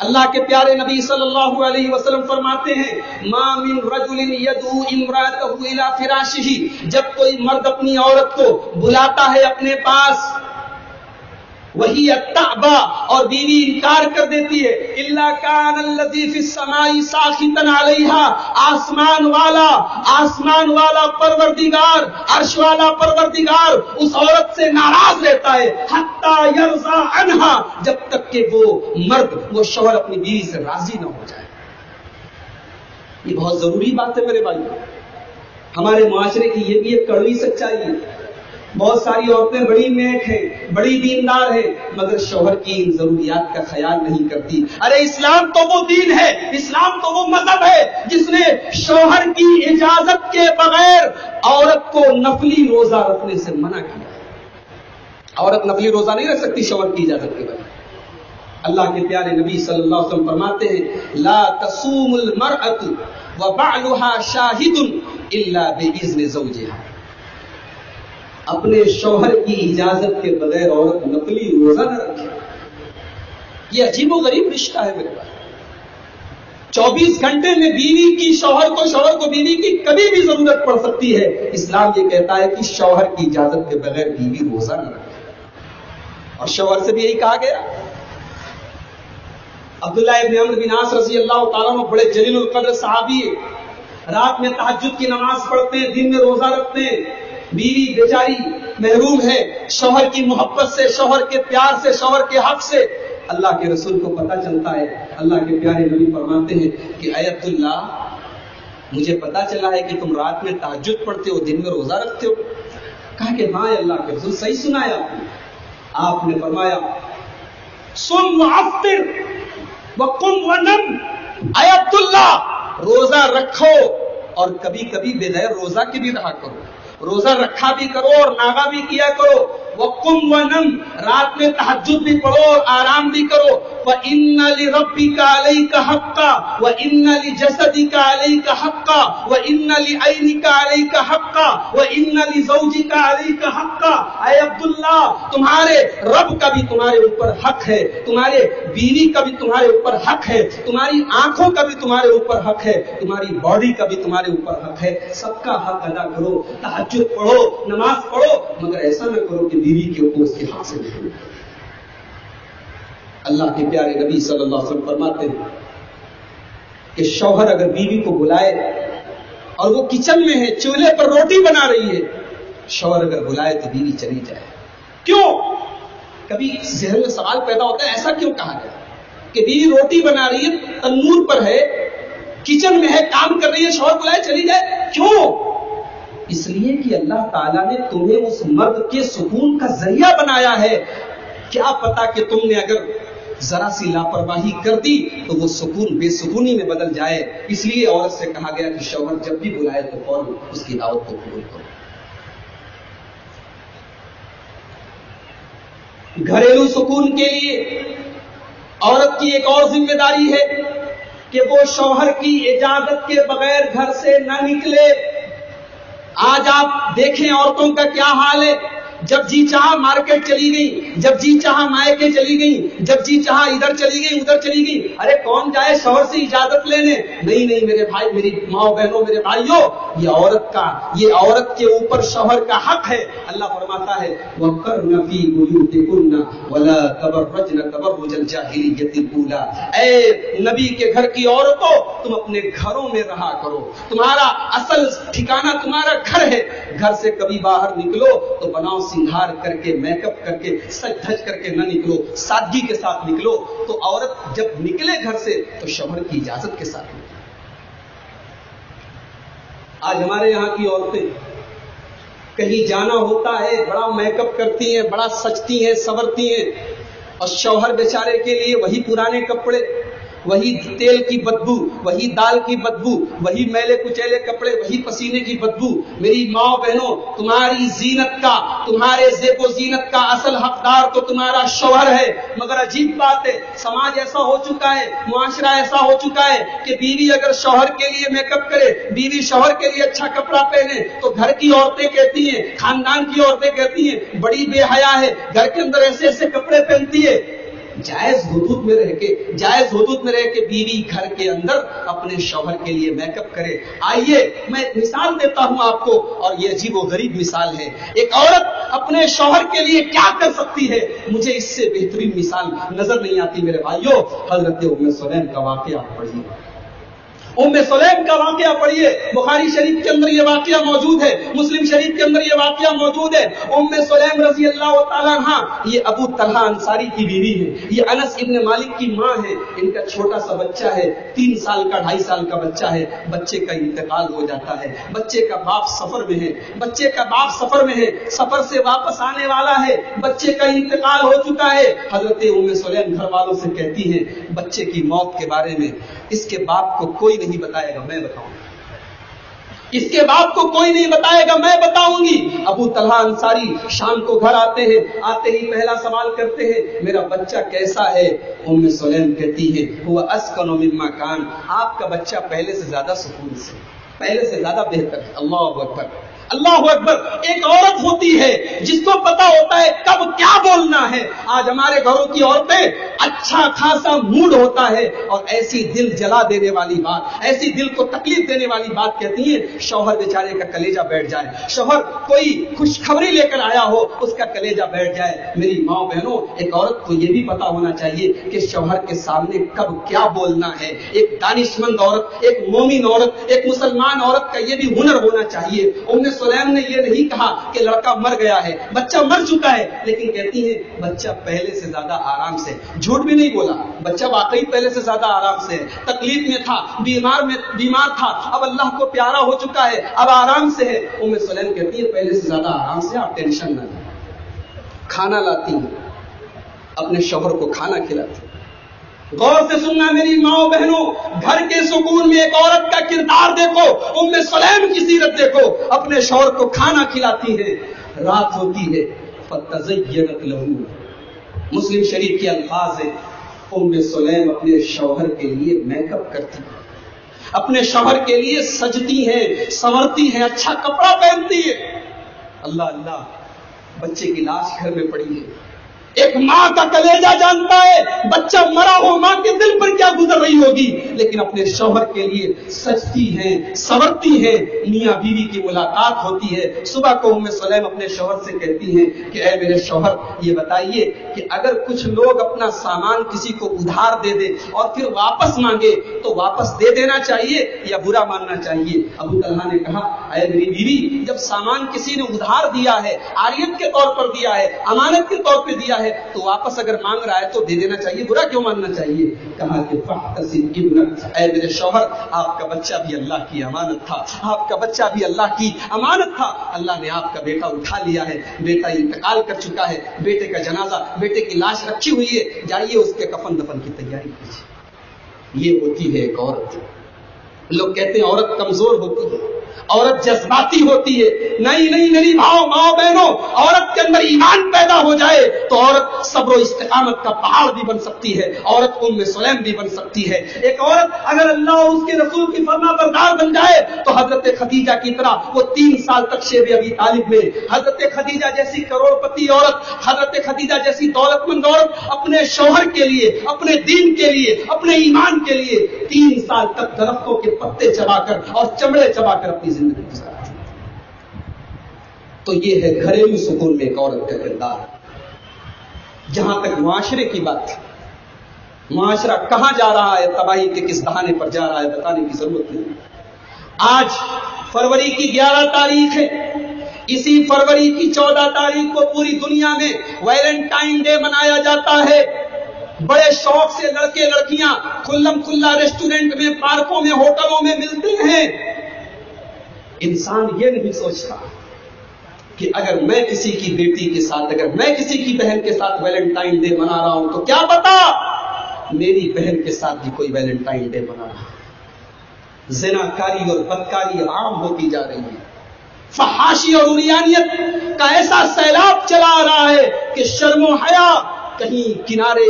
Speaker 3: اللہ کے پیارے نبی صلی اللہ علیہ وسلم فرماتے ہیں ما من رجل يدعو امرأته الى فراشه، جب کوئی مرد اپنی عورت کو بلاتا ہے اپنے پاس وہی التعبہ، اور بیوی انکار کر دیتی ہے، الا کان الذی فی السماء ساخطا علیہا، آسمان والا پروردگار، عرش والا پروردگار اس عورت سے ناراض رہتا ہے، حتی یرضی عنہا، جب تک کہ وہ مرد، وہ شوہر اپنی بیوی سے راضی نہ ہو جائے۔ یہ بہت ضروری بات ہے میرے بھائیو، ہمارے معاشرے کی یہ بھی ایک کڑوی سچائی ہے۔ بہت ساری عورتیں بڑی نیک ہیں، بڑی دیندار ہیں، مگر شوہر کی ان ضروریات کا خیال نہیں کرتی۔ ارے اسلام تو وہ دین ہے، اسلام تو وہ مذہب ہے جس نے شوہر کی اجازت کے بغیر عورت کو نفلی روزہ رکھنے سے منع کیا۔ عورت نفلی روزہ نہیں رکھ سکتی شوہر کی اجازت کے بغیر۔ اللہ کے پیارے نبی صلی اللہ علیہ وسلم فرماتے ہیں، لا تصوم المرأة وبعلها شاہد الا باذن زوجها، اپنے شوہر کی اجازت کے بغیر عورت نفلی روزہ نہ رکھے۔ یہ عجیب و غریب رشتہ ہے میرے پاس۔ 24 گھنٹے میں بیوی کی شوہر کو بیوی کی کبھی بھی ضرورت پڑ سکتی ہے، اسلام یہ کہتا ہے کہ شوہر کی اجازت کے بغیر بیوی روزہ نہ رکھے۔ اور شوہر سے بھی یہی کہا گیا۔ عبداللہ ابن عمرو بن عاص رضی اللہ تعالیٰ عنہ بڑے جلیل القدر صحابی ہیں، رات میں تہجد کی نماز پڑھتے ہیں، دن میں روزہ رکھتے ہیں، بیوی بیچاری محروم ہے شوہر کی محبت سے، شوہر کے پیار سے، شوہر کے حق سے۔ اللہ کے رسول کو پتہ چلتا ہے، اللہ کے پیارے نبی فرماتے ہیں کہ اے عبداللہ، مجھے پتا چلا ہے کہ تم رات میں تہجد پڑھتے ہو، دن میں روزہ رکھتے ہو۔ کہا کہ ہاں اللہ کے رسول، صحیح سنا ہے آپ نے فرمایا سم وافطر وقم ونم، اے عبداللہ روزہ رکھو اور کبھی کبھی بغیر روزہ کے بھی رہا کرو، روزہ رکھا بھی کرو اور ناغا بھی کیا کرو، وقم ونم، رات میں تہجد بھی پڑھو اور آرام بھی کرو، وَإِنَّ لِرَبِّكَ عَلَيْكَ حَقًّا وَإِنَّ لِجَسَدِكَ عَلَيْكَ حَقًّا وَإِنَّ لِعَيْنِكَ عَلَيْكَ حَقًّا وَإِنَّ لِزَوْجِكَ عَلَيْكَ حَقًّا۔ اے عبداللہ، تمہارے رب کا بھی تمہارے اوپر حق ہے، تمہارے بیوی کا بھی تمہارے اوپر حق ہے، تمہاری آنکھوں کا بھی تمہارے اوپر حق ہے، تمہاری باڈی کا بھی تمہارے اوپر حق ہے۔ سب کا حق ادا کرو، تہجد پڑھو، نماز پڑھو، مگر ایسا نہ کرو کہ بیوی کے اوپر اس کے حق سے نہیں۔ اللہ کے پیارے نبی صلی اللہ علیہ وسلم فرماتے ہیں کہ شوہر اگر بیوی کو بلائے اور وہ کچن میں ہے، چولہے پر روٹی بنا رہی ہے، شوہر اگر بلائے تو بیوی چلی جائے۔ کیوں؟ کبھی ذہن میں سوال پیدا ہوتا ہے، ایسا کیوں کہا گیا کہ بیوی روٹی بنا رہی ہے، تنور پر ہے، کچن میں ہے، کام کر رہی ہے، شوہر بلائے چلی جائے؟ کیوں؟ اس لیے کہ اللہ تعالیٰ نے تمہیں اس مرد کے سکون کا ذریعہ بنایا ہے۔ کیا پتا کہ تم نے اگر ذرا سی لاپرواہی کر دی تو وہ سکون بے سکونی میں بدل جائے۔ اس لیے عورت سے کہا گیا کہ شوہر جب بھی بلائے تو فوراً اس کی دعوت کو قبول کرو۔ گھریلو سکون کے لیے عورت کی ایک اور ذمہ داری ہے کہ وہ شوہر کی اجازت کے بغیر گھر سے نہ نکلے۔ آج آپ دیکھیں عورتوں کا کیا حال ہے، جب جی چاہا مارکیٹ چلی گئی، جب جی چاہا مائکے چلی گئی، جب جی چاہا ادھر چلی گئی ادھر چلی گئی۔ ارے کون جائے شوہر سے اجازت لینے؟ نہیں میرے بھائی، میری ماں بہنوں، میرے بھائیوں، یہ عورت کے اوپر شوہر کا حق ہے۔ اللہ فرماتا ہے وَقَرْنَ فِي بُيُوتِكُنَّ وَلَا تَبَرَّجْنَ تَبَرُّجَ الْجَاهِلِيَّةِ الْأُولَىٰ۔ اے نبی کے گھر کی عورتوں، تم اپنے گھروں میں رہا کرو، تمہارا اصل ٹھکانہ تمہارا گھر ہے۔ گھر سے کبھی باہر نکلو تو بناؤ سنگھار کر کے، میک اپ کر کے، سج دھج کر کے نہ نکلو، سادگی کے ساتھ نکلو۔ تو عورت جب نکلے گھر سے تو شوہر کی اجازت کے ساتھ نکلے۔ آج ہمارے یہاں کی عورتیں کہیں جانا ہوتا ہے، بڑا میک اپ کرتی ہیں، بڑا سجتی ہیں، سنورتی ہیں، اور شوہر بیچارے کے لیے وہی پرانے کپڑے، وہی تیل کی بدبو، وہی دال کی بدبو، وہی میلے کچیلے کپڑے، وہی پسینے کی بدبو۔ میری ماں بہنوں، تمہاری زینت کا، تمہارے زیب و زینت کا اصل حقدار تو تمہارا شوہر ہے۔ مگر عجیب بات ہے، سماج ایسا ہو چکا ہے، معاشرہ ایسا ہو چکا ہے کہ بیوی اگر شوہر کے لیے میک اپ کرے، بیوی شوہر کے لیے اچھا کپڑا پہنے تو گھر کی عورتیں کہتی ہیں، خاندان کی عورتیں کہتی ہیں بڑی بے حیا ہے، گھر کے اندر ایسے ایسے کپڑے پہنتی ہے۔ جائز حدود میں رہ کے بیوی گھر کے اندر اپنے شوہر کے لیے میک اپ کرے۔ آئیے میں ایک مثال دیتا ہوں آپ کو، اور یہ عجیب و غریب مثال ہے۔ ایک عورت اپنے شوہر کے لیے کیا کر سکتی ہے، مجھے اس سے بہترین مثال نظر نہیں آتی میرے بھائیوں۔ حضرت ام سلیم کا واقعہ پڑھیے، ام سلیم کا واقعہ پڑھیے۔ بخاری شریف کے اندر یہ واقعہ موجود ہے، مسلم شریف کے اندر یہ واقعہ موجود ہے۔ ام سلیم رضی اللہ تعالیٰ عنہ یہ ابو طلحہ انصاری کی بیوی ہے، یہ انس ابن مالک کی ماں ہے۔ ان کا چھوٹا سا بچہ ہے، 3 سال کا 2.5 سال کا بچہ ہے۔ بچے کا انتقال ہو جاتا ہے، بچے کا باپ سفر میں ہے، سفر سے واپس آنے والا ہے، بچے کا انتقال ہو چکا ہے۔ حضرت ام سلیم گھر والوں سے کہتی ہیں بچے کی موت کے بارے میں اس کے باپ کو کوئی نہیں بتائے گا، میں بتاؤں گی، اس کے باپ کو کوئی نہیں بتائے گا، میں بتاؤں گی۔ ابو طلحہ انصاری شام کو گھر آتے ہیں، آتے ہی پہلا سوال کرتے ہیں میرا بچہ کیسا ہے؟ ام سلیم کہتی ہے هو اسکن مما کان، آپ کا بچہ پہلے سے زیادہ سکون سے، پہلے سے زیادہ بہتر ہے۔ اللہ اکبر، اللہ اکبر۔ ایک عورت ہوتی ہے جس کو پتا ہوتا ہے کب کیا بولنا ہے۔ آج ہمارے گھروں کی عورتیں اچھا خاصا موڈ ہوتا ہے اور ایسی دل جلا دینے والی بات، ایسی دل کو تکلیف دینے والی بات کہتی ہیں، شوہر بیچارے کا کلیجہ بیٹھ جائے، شوہر کوئی خوشخبری لے کر آیا ہو اس کا کلیجہ بیٹھ جائے۔ میری ماں بہنوں، ایک عورت کو یہ بھی پتا ہونا چاہیے کہ شوہر کے سامنے کب کیا بولنا ہے۔ ایک دانشمند عورت، ایک مومن عورت، ایک مسلمان عورت کا یہ بھی ہنر ہونا چاہیے۔ ام سلیم نے یہ نہیں کہا کہ لڑکا مر گیا ہے، بچہ مر چکا ہے، لیکن کہتی ہے بچہ پہلے سے زیادہ آرام سے، جھوٹ بھی نہیں بولا، بچہ واقعی پہلے سے زیادہ آرام سے ہے، تکلیف میں تھا، بیمار تھا، اب اللہ کو پیارا ہو چکا ہے، اب آرام سے ہے۔ ام سلیم کہتی ہے پہلے سے زیادہ آرام سے، آپ ٹینشن نہ لیں۔ کھانا لاتی ہیں، اپنے شوہر کو کھانا کھلاتی ہیں۔ غور سے سننا میری ماں بہنوں، گھر کے سکون میں ایک عورت کا کردار دیکھو، ام سلیم کی سیرت دیکھو، اپنے شوہر کو کھانا کھلاتی ہے۔ رات ہوتی ہے فتزینت لہ، مسلم شریف کے الفاظ ہیں، ام سلیم اپنے شوہر کے لیے میک اپ کرتی ہے، اپنے شوہر کے لیے سجتی ہے، سنورتی ہے، اچھا کپڑا پہنتی ہے۔ اللہ اللہ، بچے کی لاش گھر میں پڑی ہے، ایک ماں کا کلیجہ جانتا ہے بچہ مرا ہو ماں کے دل پر کیا گزر رہی ہوگی، لیکن اپنے شوہر کے لیے سجتی ہے، سنورتی ہے، میاں بیوی کی ملاقات ہوتی ہے۔ صبح کو ام سلیم اپنے شوہر سے کہتی ہیں کہ اے میرے شوہر، یہ بتائیے کہ اگر کچھ لوگ اپنا سامان کسی کو ادھار دے دے اور پھر واپس مانگے تو واپس دے دینا چاہیے یا برا ماننا چاہیے؟ ابو طلحہ نے کہا اے میری بیوی، جب سامان کسی نے ادھار دیا ہے، عاریت کے طور پر دیا ہے، امانت کے طور پہ دیا ہے، تو واپس اگر مانگ رہا ہے تو دے دینا چاہیے، برا کیوں ماننا چاہیے؟ کہا کہ فاحتسب ابنک، اے میرے شوہر، آپ کا بچہ بھی اللہ کی امانت تھا، آپ کا بچہ بھی اللہ کی امانت تھا، اللہ نے آپ کا بیٹا اٹھا لیا ہے، بیٹا انتقال کر چکا ہے، بیٹے کا جنازہ، بیٹے کی لاش رکھی ہوئی ہے، جائیے اس کے کفن دفن کی تیاری کیجیے۔ یہ ہوتی ہے ایک عورت۔ لوگ کہتے ہیں عورت کمزور ہوتی ہے، عورت جذباتی ہوتی ہے۔ نہیں میری ماں بہنوں، عورت کے اندر ایمان پیدا ہو جائے تو عورت صبر و استقامت کا پہاڑ بھی بن سکتی ہے، عورت ام سلیم بھی بن سکتی ہے۔ ایک عورت اگر اللہ اور اس کے رسول کی فرما بردار بن جائے تو حضرت خدیجہ کی طرح وہ 3 سال تک شیب ابی طالب میں، حضرت خدیجہ جیسی کروڑ پتی عورت، حضرت خدیجہ جیسی دولت مند عورت اپنے شوہر کے لیے، اپنے دین کے لیے، اپنے ایمان کے لیے 3 سال تک درختوں کے پتے چبا کر اور چمڑے چبا کر اپنی زندگی گزارتی۔ تو یہ ہے گھریلو سکون میں ایک عورت کا کردار۔ جہاں تک معاشرے کی بات ہے، معاشرہ کہاں جا رہا ہے، تباہی کے کس دہانے پر جا رہا ہے، بتانے کی ضرورت نہیں۔ آج فروری کی 11 تاریخ ہے، اسی فروری کی 14 تاریخ کو پوری دنیا میں ویلنٹائن ڈے منایا جاتا ہے۔ بڑے شوق سے لڑکے لڑکیاں کھلم کھلا ریسٹورنٹ میں، پارکوں میں، ہوٹلوں میں ملتے ہیں۔ انسان یہ نہیں سوچتا کہ اگر میں کسی کی بیٹی کے ساتھ، اگر میں کسی کی بہن کے ساتھ ویلنٹائن ڈے منا رہا ہوں تو کیا پتا میری بہن کے ساتھ بھی کوئی ویلنٹائن ڈے منا رہا ہے۔ زناکاری اور بدکاری عام ہوتی جا رہی ہے، فحاشی اور عریانیت کا ایسا سیلاب چلا آ رہا ہے کہ شرم و حیا کہیں کنارے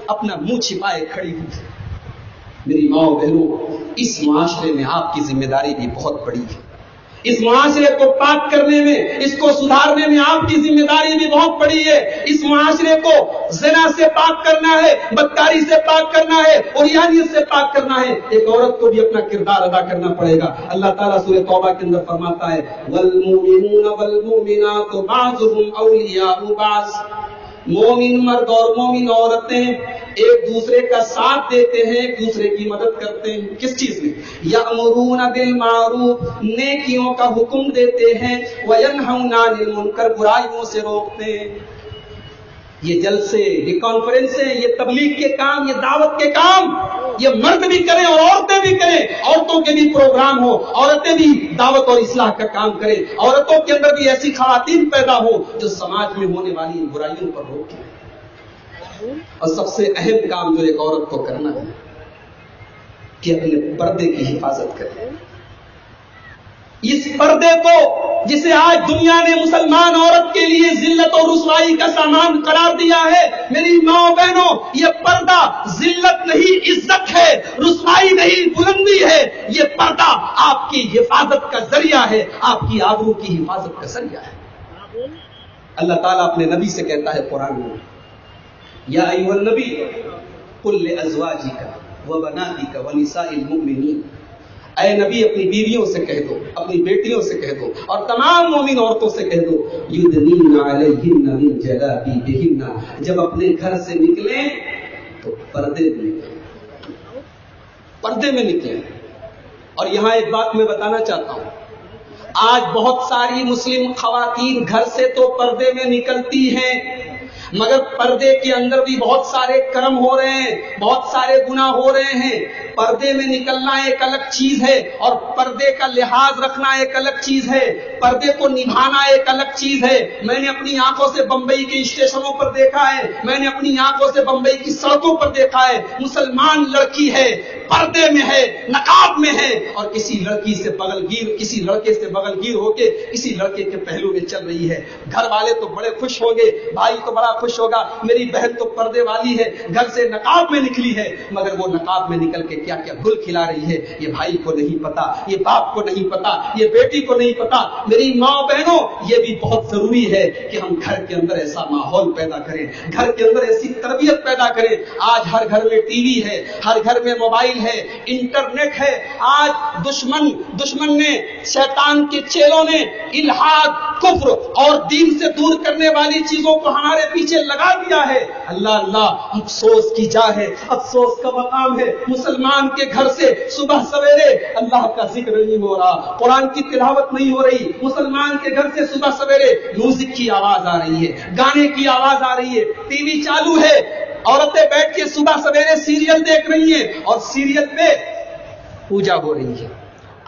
Speaker 3: اپنا منہ چھپائے کھڑی ہوئی ہے۔ میری ماں بہنوں، اس معاشرے میں آپ کی ذمہ داری بھی بہت بڑی ہے، اس معاشرے کو پاک کرنے میں، اس کو سدھارنے میں آپ کی ذمہ داری بھی بہت بڑی ہے. اس معاشرے کو زنا سے پاک کرنا ہے، بدکاری سے پاک کرنا ہے، عریانیت سے پاک کرنا ہے. ایک عورت کو بھی اپنا کردار ادا کرنا پڑے گا. اللہ تعالیٰ سورہ توبہ کے اندر فرماتا ہے والمؤمنون والمؤمنات بعضهم اولیاء بعض. مومن مرد اور مومن عورتیں ایک دوسرے کا ساتھ دیتے ہیں، ایک دوسرے کی مدد کرتے ہیں. کس چیز میں؟ یأمرون بالمعروف، نیکیوں کا حکم دیتے ہیں، وینہون عن المنکر، برائیوں سے روکتے ہیں. یہ جلسے، یہ کانفرنسیں، یہ تبلیغ کے کام، یہ دعوت کے کام، یہ مرد بھی کریں اور عورتیں بھی کریں. عورتوں کے بھی پروگرام ہو، عورتیں بھی دعوت اور اصلاح کا کام کریں. عورتوں کے اندر بھی ایسی خواتین پیدا ہو جو سماج میں ہونے والی برائیوں پر روکیں. اور سب سے اہم کام جو ایک عورت کو کرنا ہے کہ اپنے پردے کی حفاظت کرے. اس پردے کو جسے آج دنیا نے مسلمان عورت کے لیے ذلت اور رسوائی کا سامان قرار دیا ہے، میری ماں بہنوں، یہ پردہ ذلت نہیں، عزت ہے، رسوائی نہیں، بلندی ہے. یہ پردہ آپ کی حفاظت کا ذریعہ ہے، آپ کی آبرو کی حفاظت کا ذریعہ ہے. اللہ تعالیٰ اپنے نبی سے کہتا ہے قرآن میں یا ایھا النبی قل لازواجک وبناتک ونساء المؤمنین. اے نبی اپنی بیویوں سے کہہ دو، اپنی بیٹیوں سے کہہ دو اور تمام مومن عورتوں سے کہہ دو یدنین علیہن من جلابیبہن، جب اپنے گھر سے نکلیں تو پردے میں نکلیں، پردے میں نکلیں. اور یہاں ایک بات میں بتانا چاہتا ہوں، آج بہت ساری مسلم خواتین گھر سے تو پردے میں نکلتی ہیں، مگر پردے کے اندر بھی بہت سارے کرم ہو رہے ہیں، بہت سارے گناہ ہو رہے ہیں. پردے میں نکلنا ایک الگ چیز ہے اور پردے کا لحاظ رکھنا ایک الگ چیز ہے، پردے کو نبھانا ایک الگ چیز ہے. میں نے اپنی آنکھوں سے بمبئی کے اسٹیشنوں پر دیکھا ہے، میں نے اپنی آنکھوں سے بمبئی کی سڑکوں پر دیکھا ہے، مسلمان لڑکی ہے، پردے میں ہے، نقاب میں ہے، اور کسی لڑکی سے کسی لڑکے سے بغل گیر ہو کے کسی لڑکے کے پہلو میں چل رہی ہے. گھر والے تو بڑے خوش ہوں گے، بھائی تو بڑا خوش ہوگا، میری بہن تو پردے والی ہے، گھر سے نقاب میں نکلی ہے. مگر وہ نقاب میں نکل کے کیا کیا گل کھلا رہی ہے یہ بھائی کو نہیں پتا، یہ باپ کو نہیں پتا، یہ بیٹی کو نہیں پتا. میری ماں بہنوں، یہ بھی بہت ضروری ہے کہ ہم گھر کے اندر ایسا ماحول پیدا کریں، گھر کے اندر ایسی تربیت پیدا کریں. آج ہر گھر میں ٹی وی ہے، ہر گھر میں موبائل ہے، انٹرنیٹ ہے. آج دشمن نے، شیطان کے چیلوں نے الحاد، کفر اور دین سے دور کرنے والی چیزوں کو ہمارے پیچھے لگا دیا ہے. اللہ افسوس کی جا ہے، افسوس کا مقام ہے. مسلمان کے گھر سے صبح سویرے اللہ کا ذکر نہیں ہو رہا، قرآن کی تلاوت نہیں ہو رہی. مسلمان کے گھر سے صبح سویرے میوزک کی آواز آ رہی ہے، گانے کی آواز آ رہی ہے، ٹی وی چالو ہے، عورتیں بیٹھ کے صبح سویرے سیریل دیکھ رہی ہیں اور سیریل پہ پوجا ہو رہی ہے،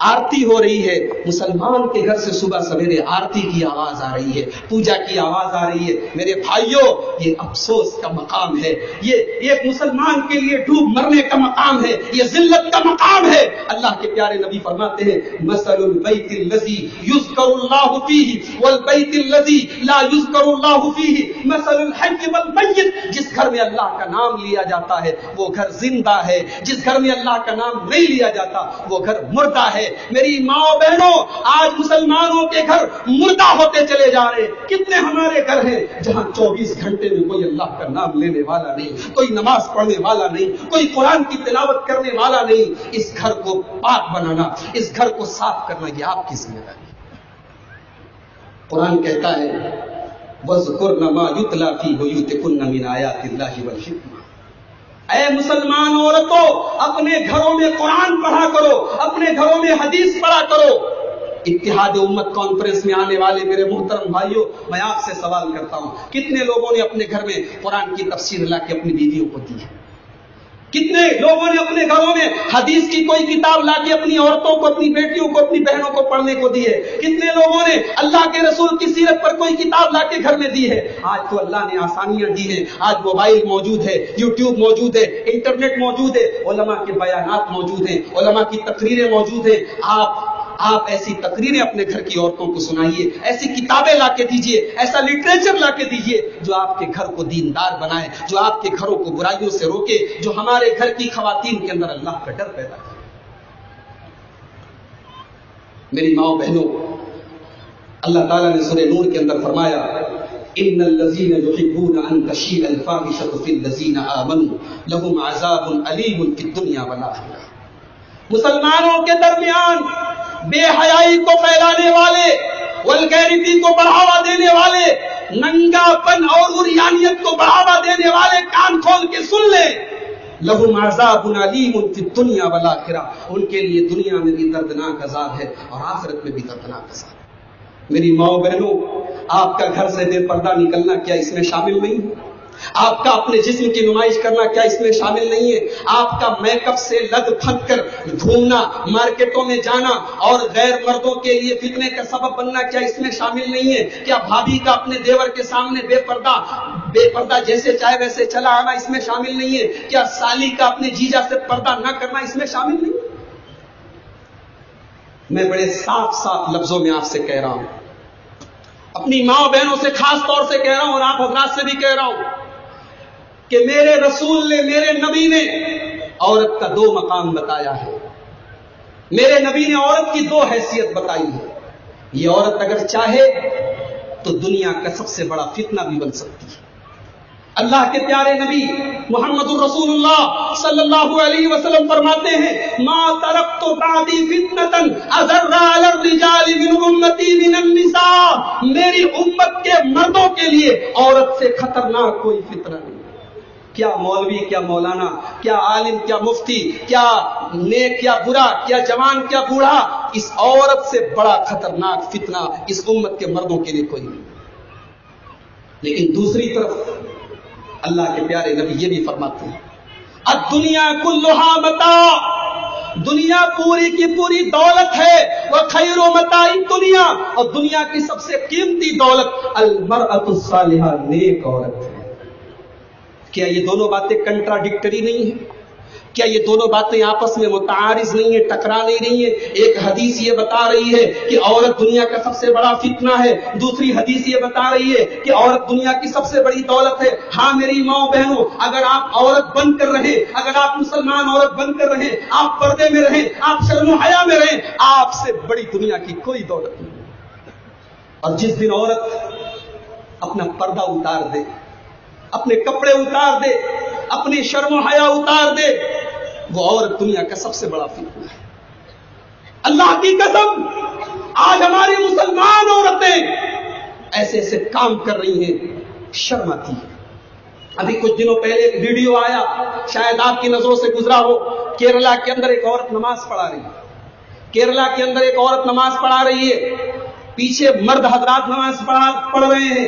Speaker 3: آرتی ہو رہی ہے. مسلمان کے گھر سے صبح سویرے آرتی کی آواز آ رہی ہے، پوجا کی آواز آ رہی ہے. میرے بھائیوں، یہ افسوس کا مقام ہے، یہ ایک مسلمان کے لیے ڈوب مرنے کا مقام ہے، یہ ذلت کا مقام ہے. اللہ کے پیارے نبی فرماتے ہیں مثل البیت الذی یذکر اللہ فیہ والبیت الذی لا یذکر اللہ فیہ مثل الحی والمیت. جس گھر میں اللہ کا نام لیا جاتا ہے وہ گھر زندہ ہے، جس گھر میں اللہ کا نام نہیں لیا جاتا وہ گھر مردہ ہے. میری ماں بہنوں، آج مسلمانوں کے گھر مردہ ہوتے چلے جا رہے. کتنے ہمارے گھر ہیں جہاں 24 گھنٹے میں کوئی اللہ کا نام لینے والا نہیں، کوئی نماز پڑھنے والا نہیں، کوئی قرآن کی تلاوت کرنے والا نہیں. اس گھر کو پاک بنانا، اس گھر کو صاف کرنا یہ آپ کی ذمہ داری ہے. قرآن کہتا ہے وَاذْكُرْنَ مَا يُتْلَىٰ فِي بُيُوتِكُنَّ مِنْ آيَاتِ اللَّهِ وَالْحِكْمَةِ. اے مسلمان عورتوں، اپنے گھروں میں قرآن پڑھا کرو، اپنے گھروں میں حدیث پڑھا کرو. اتحاد امت کانفرنس میں آنے والے میرے محترم بھائیوں، میں آپ سے سوال کرتا ہوں، کتنے لوگوں نے اپنے گھر میں قرآن کی تفسیر لا کے اپنی بیویوں کو دی ہے؟ کتنے لوگوں نے اپنے گھروں میں حدیث کی کوئی کتاب لا کے اپنی عورتوں کو، اپنی بیٹیوں کو، اپنی بہنوں کو پڑھنے کو دی ہے؟ کتنے لوگوں نے اللہ کے رسول کی سیرت پر کوئی کتاب لا کے گھر میں دی ہے؟ آج تو اللہ نے آسانیاں دی ہیں، آج موبائل موجود ہے، یوٹیوب موجود ہے، انٹرنیٹ موجود ہے، علماء کے بیانات موجود ہیں، علماء کی تقریریں موجود ہیں. آپ ایسی تقریریں اپنے گھر کی عورتوں کو سنائیے، ایسی کتابیں لا کے دیجیے، ایسا لٹریچر لا کے دیجیے جو آپ کے گھر کو دیندار بنائے، جو آپ کے گھروں کو برائیوں سے روکے، جو ہمارے گھر کی خواتین کے اندر اللہ کا ڈر پیدا کرے. میری ماں بہنوں، اللہ تعالیٰ نے سورہ نور کے اندر فرمایا ان الذين يحبون ان تشيع الفاحشة في الذين آمنوا لهم عذاب أليم في الدنيا والآخرة. مسلمانوں کے درمیان بے حیائی کو پھیلانے والے، ولگیرٹی کو بڑھاوا دینے والے، ننگا پن اور عریانیت کو بڑھاوا دینے والے کان کھول کے سن لیں، لہم عذاب علیم فی الدنیا والآخرہ، ان کے لیے دنیا میں بھی دردناک عذاب ہے اور آخرت میں بھی دردناک عذاب. میری ماں بہنوں، آپ کا گھر سے بے پردہ نکلنا کیا اس میں شامل نہیں ہے؟ آپ کا اپنے جسم کی نمائش کرنا کیا اس میں شامل نہیں ہے؟ آپ کا میک اپ سے لد پھٹ کر گھومنا، مارکیٹوں میں جانا اور غیر مردوں کے لیے فتنے کا سبب بننا کیا اس میں شامل نہیں ہے؟ کیا بھابھی کا اپنے دیور کے سامنے بے پردہ جیسے چاہے ویسے چلا آنا اس میں شامل نہیں ہے؟ کیا سالی کا اپنے جیجا سے پردہ نہ کرنا اس میں شامل نہیں ہے؟ میں بڑے صاف لفظوں میں آپ سے کہہ رہا ہوں، اپنی ماں بہنوں سے خاص طور سے کہہ رہا ہوں اور آپ حضرات سے بھی کہہ رہا ہوں کہ میرے رسول نے، میرے نبی نے عورت کا 2 مقام بتایا ہے. میرے نبی نے عورت کی 2 حیثیت بتائی ہے. یہ عورت اگر چاہے تو دنیا کا سب سے بڑا فتنہ بھی بن سکتی ہے. اللہ کے پیارے نبی محمد الرسول اللہ صلی اللہ علیہ وسلم فرماتے ہیں ما ترکت بعدی فتنة اضر علی الرجال من امتی من النساء، میری امت کے مردوں کے لیے عورت سے خطرناک کوئی فتنہ نہیں. کیا مولوی، کیا مولانا، کیا عالم، کیا مفتی، کیا نیک یا برا، کیا جوان کیا بوڑھا، اس عورت سے بڑا خطرناک فتنہ اس امت کے مردوں کے لیے کوئی نہیں. لیکن دوسری طرف اللہ کے پیارے نبی یہ بھی فرماتے ہیں الدنیا کلھا متاع، دنیا پوری کی پوری دولت ہے، وخیر متاع الدنیا، اور دنیا کی سب سے قیمتی دولت المرأۃ الصالحہ، نیک عورت ہے. کیا یہ دونوں باتیں کنٹراڈکٹری نہیں ہیں؟ کیا یہ دونوں باتیں آپس میں متعارض نہیں ہیں، ٹکرا نہیں رہی ہیں؟ ایک حدیث یہ بتا رہی ہے کہ عورت دنیا کا سب سے بڑا فتنہ ہے، دوسری حدیث یہ بتا رہی ہے کہ عورت دنیا کی سب سے بڑی دولت ہے. ہاں میری ماں بہنوں، اگر آپ عورت بن کر رہیں، اگر آپ مسلمان عورت بن کر رہیں، آپ پردے میں رہیں، آپ شرم و حیا میں رہیں، آپ سے بڑی دنیا کی کوئی دولت نہیں. اور جس دن عورت اپنا پردہ اتار دے، اپنے کپڑے اتار دے، اپنی شرم و حیا اتار دے، وہ عورت دنیا کا سب سے بڑا فتنہ ہے. اللہ کی قسم، آج ہماری مسلمان عورتیں ایسے ایسے کام کر رہی ہیں، شرم آتی ہے. ابھی کچھ دنوں پہلے ایک ویڈیو آیا، شاید آپ کی نظروں سے گزرا ہو. کیرلا کے اندر ایک عورت نماز پڑھا رہی ہے. کیرلا کے اندر ایک عورت نماز پڑھا رہی ہے، پیچھے مرد حضرات نماز پڑھ رہے ہیں،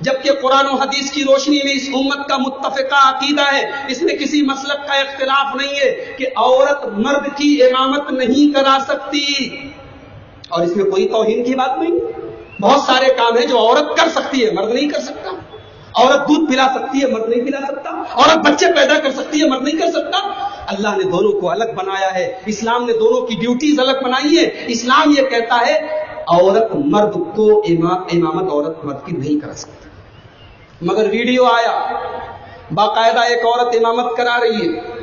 Speaker 3: جبکہ قرآن و حدیث کی روشنی میں اس امت کا متفقہ عقیدہ ہے، اس میں کسی مسلک کا اختلاف نہیں ہے کہ عورت مرد کی امامت نہیں کرا سکتی، اور اس میں کوئی توہین کی بات نہیں. بہت سارے کام ہیں جو عورت کر سکتی ہے، مرد نہیں کر سکتا. عورت دودھ پلا سکتی ہے، مرد نہیں پلا سکتا. عورت بچے پیدا کر سکتی ہے، مرد نہیں کر سکتا. اللہ نے دونوں کو الگ بنایا ہے، اسلام نے دونوں کی ڈیوٹیز الگ بنائی ہے. اسلام یہ کہتا ہے عورت مرد کو امامت عورت مرد کی نہیں کرا سکتی. مگر ویڈیو آیا، باقاعدہ ایک عورت امامت کرا رہی ہے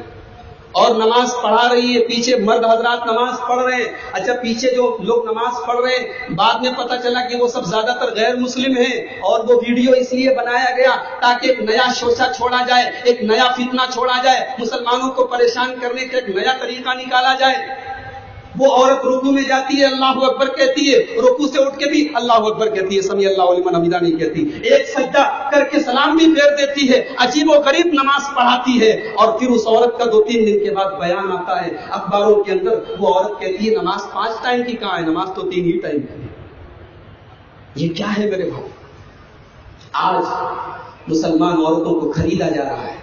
Speaker 3: اور نماز پڑھا رہی ہے، پیچھے مرد حضرات نماز پڑھ رہے ہیں. اچھا، پیچھے جو لوگ نماز پڑھ رہے ہیں بعد میں پتہ چلا کہ وہ سب زیادہ تر غیر مسلم ہیں، اور وہ ویڈیو اس لیے بنایا گیا تاکہ ایک نیا شوشہ چھوڑا جائے، ایک نیا فتنہ چھوڑا جائے، مسلمانوں کو پریشان کرنے کا ایک نیا طریقہ نکالا جائے. وہ عورت رکوع میں جاتی ہے، اللہ اکبر کہتی ہے، رکوع سے اٹھ کے بھی اللہ اکبر کہتی ہے، سمیع اللہ لمن حمیدہ نہیں کہتی. ایک سجدہ کر کے سلام بھی پھیر دیتی ہے. عجیب و غریب نماز پڑھاتی ہے. اور پھر اس عورت کا 2-3 دن کے بعد بیان آتا ہے اخباروں کے اندر، وہ عورت کہتی ہے نماز 5 ٹائم کی کہاں ہے، نماز تو 3 ہی ٹائم کی. یہ کیا ہے میرے بھائی؟ آج مسلمان عورتوں کو خریدا جا رہا ہے،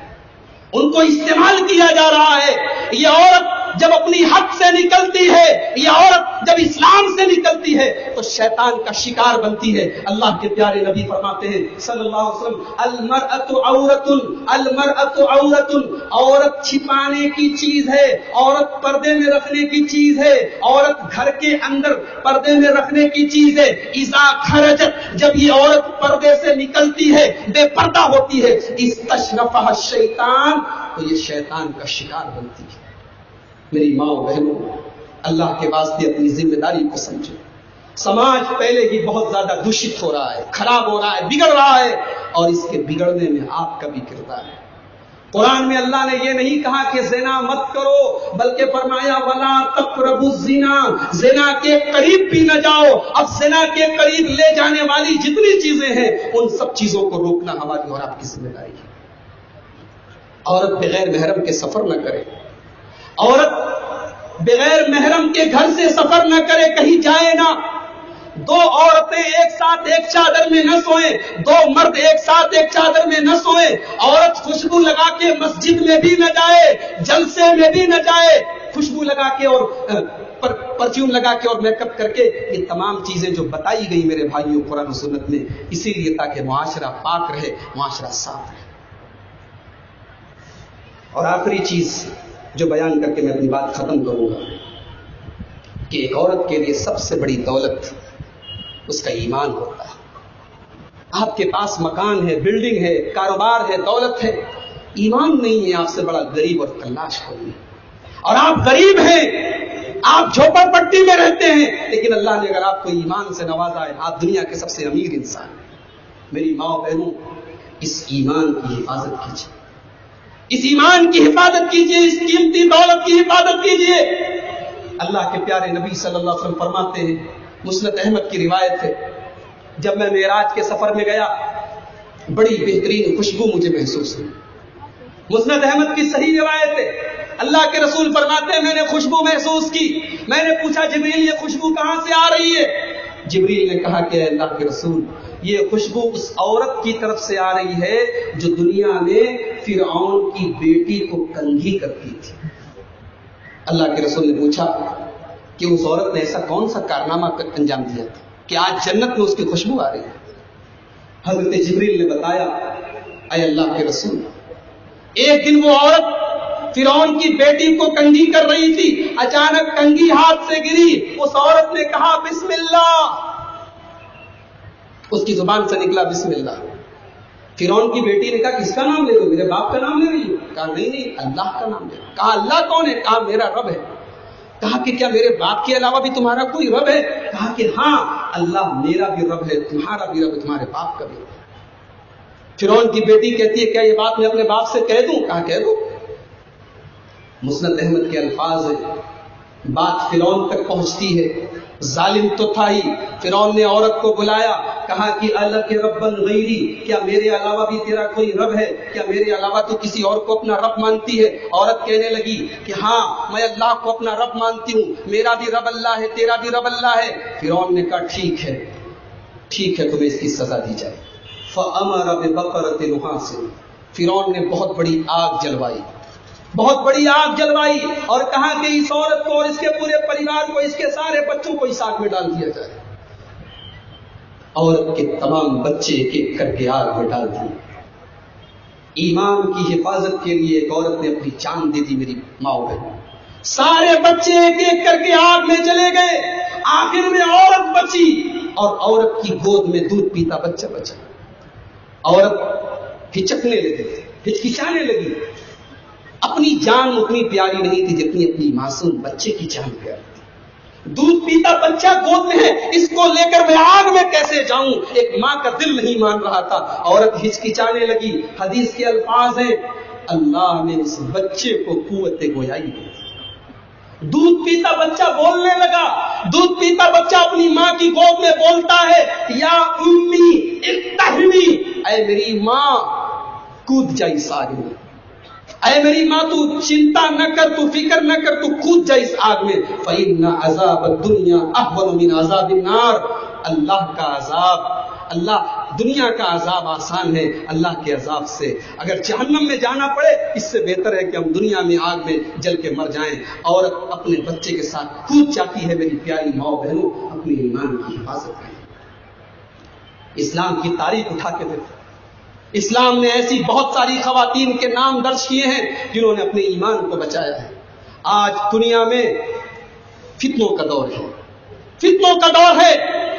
Speaker 3: ان کو استعمال کیا جا رہا ہے. یہ عورت جب اپنی حق سے نکلتی ہے، یہ عورت جب اسلام سے نکلتی ہے تو شیطان کا شکار بنتی ہے. اللہ کے پیارے نبی فرماتے ہیں صلی اللہ علیہ وسلم المرأۃ عورۃ، المرأۃ عورۃ، عورت چھپانے کی چیز ہے، عورت پردے میں رکھنے کی چیز ہے، عورت گھر کے اندر پردے میں رکھنے کی چیز ہے. اذا خرجت، جب یہ عورت پردے سے نکلتی ہے، بے پردہ ہوتی ہے، استشرفها الشیطان، تو یہ شیطان کا شکار بنتی ہے. میری ماں بہنوں، اللہ کے واسطے اپنی ذمہ داری کو سمجھیں. سماج پہلے ہی بہت زیادہ دشت ہو رہا ہے، خراب ہو رہا ہے، بگڑ رہا ہے، اور اس کے بگڑنے میں آپ کا بھی کردار ہے. قرآن میں اللہ نے یہ نہیں کہا کہ زنا مت کرو، بلکہ فرمایا وَلَا تَقْرَبُوا الزِّنَا، زنا کے قریب بھی نہ جاؤ. اب زنا کے قریب لے جانے والی جتنی چیزیں ہیں ان سب چیزوں کو روکنا ہماری اور آپ کی ذمہ داری ہے. عورت بغیر محرم کے سفر نہ کرے، عورت بغیر محرم کے گھر سے سفر نہ کرے، کہیں جائے نہ. دو عورتیں ایک ساتھ ایک چادر میں نہ سوئیں، دو مرد ایک ساتھ ایک چادر میں نہ سوئیں. عورت خوشبو لگا کے مسجد میں بھی نہ جائے، جلسے میں بھی نہ جائے. خوشبو لگا کے اور پرفیوم لگا کے اور میک اپ کر کے، یہ تمام چیزیں جو بتائی گئی میرے بھائیوں قرآن و سنت میں، اسی لیے تاکہ معاشرہ پاک رہے، معاشرہ صاف رہے. اور آخری چیز جو بیان کر کے میں اپنی بات ختم کروں گا کہ ایک عورت کے لیے سب سے بڑی دولت اس کا ایمان ہوتا ہے. آپ کے پاس مکان ہے، بلڈنگ ہے، کاروبار ہے، دولت ہے، ایمان نہیں ہے، آپ سے بڑا غریب اور کلاش کوئی نہیں. اور آپ غریب ہیں، آپ جھوپڑ پٹی میں رہتے ہیں، لیکن اللہ نے اگر آپ کو ایمان سے نوازا ہے، آپ دنیا کے سب سے امیر انسان ہیں. میری ماں بہنوں، اس ایمان کی حفاظت کیجیے، اس ایمان کی حفاظت کیجیے، اس قیمتی دولت کی حفاظت کیجیے. اللہ کے پیارے نبی صلی اللہ علیہ وسلم فرماتے ہیں، مسند احمد کی روایت ہے، جب میں معراج کے سفر میں گیا بڑی بہترین خوشبو مجھے محسوس ہوئی. مسند احمد کی صحیح روایت ہے، اللہ کے رسول فرماتے ہیں میں نے خوشبو محسوس کی. میں نے پوچھا جبریل یہ خوشبو کہاں سے آ رہی ہے؟ جبریل نے کہا کہ اللہ کے رسول یہ خوشبو اس عورت کی طرف سے آ رہی ہے جو دنیا میں فرعون کی بیٹی کو کنگھی کرتی تھی. اللہ کے رسول نے پوچھا کہ اس عورت نے ایسا کون سا کارنامہ انجام دیا تھا کہ آج جنت میں اس کی خوشبو آ رہی ہے؟ حضرت جبریل نے بتایا اے اللہ کے رسول، ایک دن وہ عورت فرعون کی بیٹی کو کنگھی کر رہی تھی، اچانک کنگھی ہاتھ سے گری، اس عورت نے کہا بسم اللہ، اس کی زبان سے نکلا بسم اللہ. فرعون کی بیٹی نے کہا کس کا نام لے رہے ہو؟ میرے باپ کا نام لے رہی ہو؟ کہا نہیں اللہ کا نام لے رہا. کہا اللہ کون ہے؟ کہا میرا رب ہے. کہا کہ کیا میرے باپ کے علاوہ بھی تمہارا کوئی رب ہے؟ کہا کہ ہاں اللہ میرا بھی رب ہے، تمہارا بھی رب ہے، تمہارے باپ کا بھی رب ہے. فرعون کی بیٹی کہتی ہے کیا یہ بات میں اپنے باپ سے کہہ دوں؟ کہا کہہ دو. مسند احمد کے الفاظ ہیں، بات فرعون تک پہنچتی ہے. ظالم تو تھا ہی، فرعون نے عورت کو بلایا، کہا کہ اللہ کے ربن غیری، کیا میرے علاوہ بھی تیرا کوئی رب ہے؟ کیا میرے علاوہ تو کسی اور کو اپنا رب مانتی ہے؟ عورت کہنے لگی کہ ہاں میں اللہ کو اپنا رب مانتی ہوں، میرا بھی رب اللہ ہے، تیرا بھی رب اللہ ہے. فرعون نے کہا ٹھیک ہے تمہیں اس کی سزا دی جائے. فَأَمَرَ بِبَقَرَةٍ نُحَاسٍ، فرعون نے بہت بڑی آگ جلوائی اور کہا کہ اس عورت کو اور اس کے پورے پریوار کو، اس کے سارے بچوں کو اس آگ میں ڈال دیا جائے. عورت کے تمام بچے ایک ایک کر کے آگ میں ڈال دیے. ایمان کی حفاظت کے لیے ایک عورت نے اپنی جان دے دی. میری ماں بہن، سارے بچے ایک ایک کر کے آگ میں چلے گئے، آخر میں عورت بچی اور عورت کی گود میں دودھ پیتا بچہ بچا. عورت ہچکنے لگی، ہچکچانے لگی. اپنی جان اتنی پیاری نہیں تھی جتنی اپنی معصوم بچے کی جان پیاری تھی. دودھ پیتا بچہ گود میں ہے، اس کو لے کر میں آگ میں کیسے جاؤں؟ ایک ماں کا دل نہیں مان رہا تھا. عورت ہچکچانے لگی. حدیث کے الفاظ ہیں اللہ نے اس بچے کو قوت گویائی دی. دودھ پیتا بچہ بولنے لگا. دودھ پیتا بچہ اپنی ماں کی گود میں بولتا ہے یا امی اقتحمی، اے میری ماں کود جا اس آگ میں، اے میری ماں تو چنتا نہ کر، تو فکر نہ کر، تو کود جا اس آگ میں. فإن عذاب الدنیا احون من عذاب النار، اللہ کا عذاب، اللہ دنیا کا عذاب آسان ہے اللہ کے عذاب سے. اگر جہنم میں جانا پڑے اس سے بہتر ہے کہ ہم دنیا میں آگ میں جل کے مر جائیں. عورت اپنے بچے کے ساتھ کود جاتی ہے. میری پیاری ماں بہنوں، اپنے ایمان کی حفاظت کریں. اسلام کی تاریخ اٹھا کے دیکھو، اسلام نے ایسی بہت ساری خواتین کے نام درج کیے ہیں جنہوں نے اپنے ایمان کو بچایا ہے. آج دنیا میں فتنوں کا دور ہے، فتنوں کا دور ہے.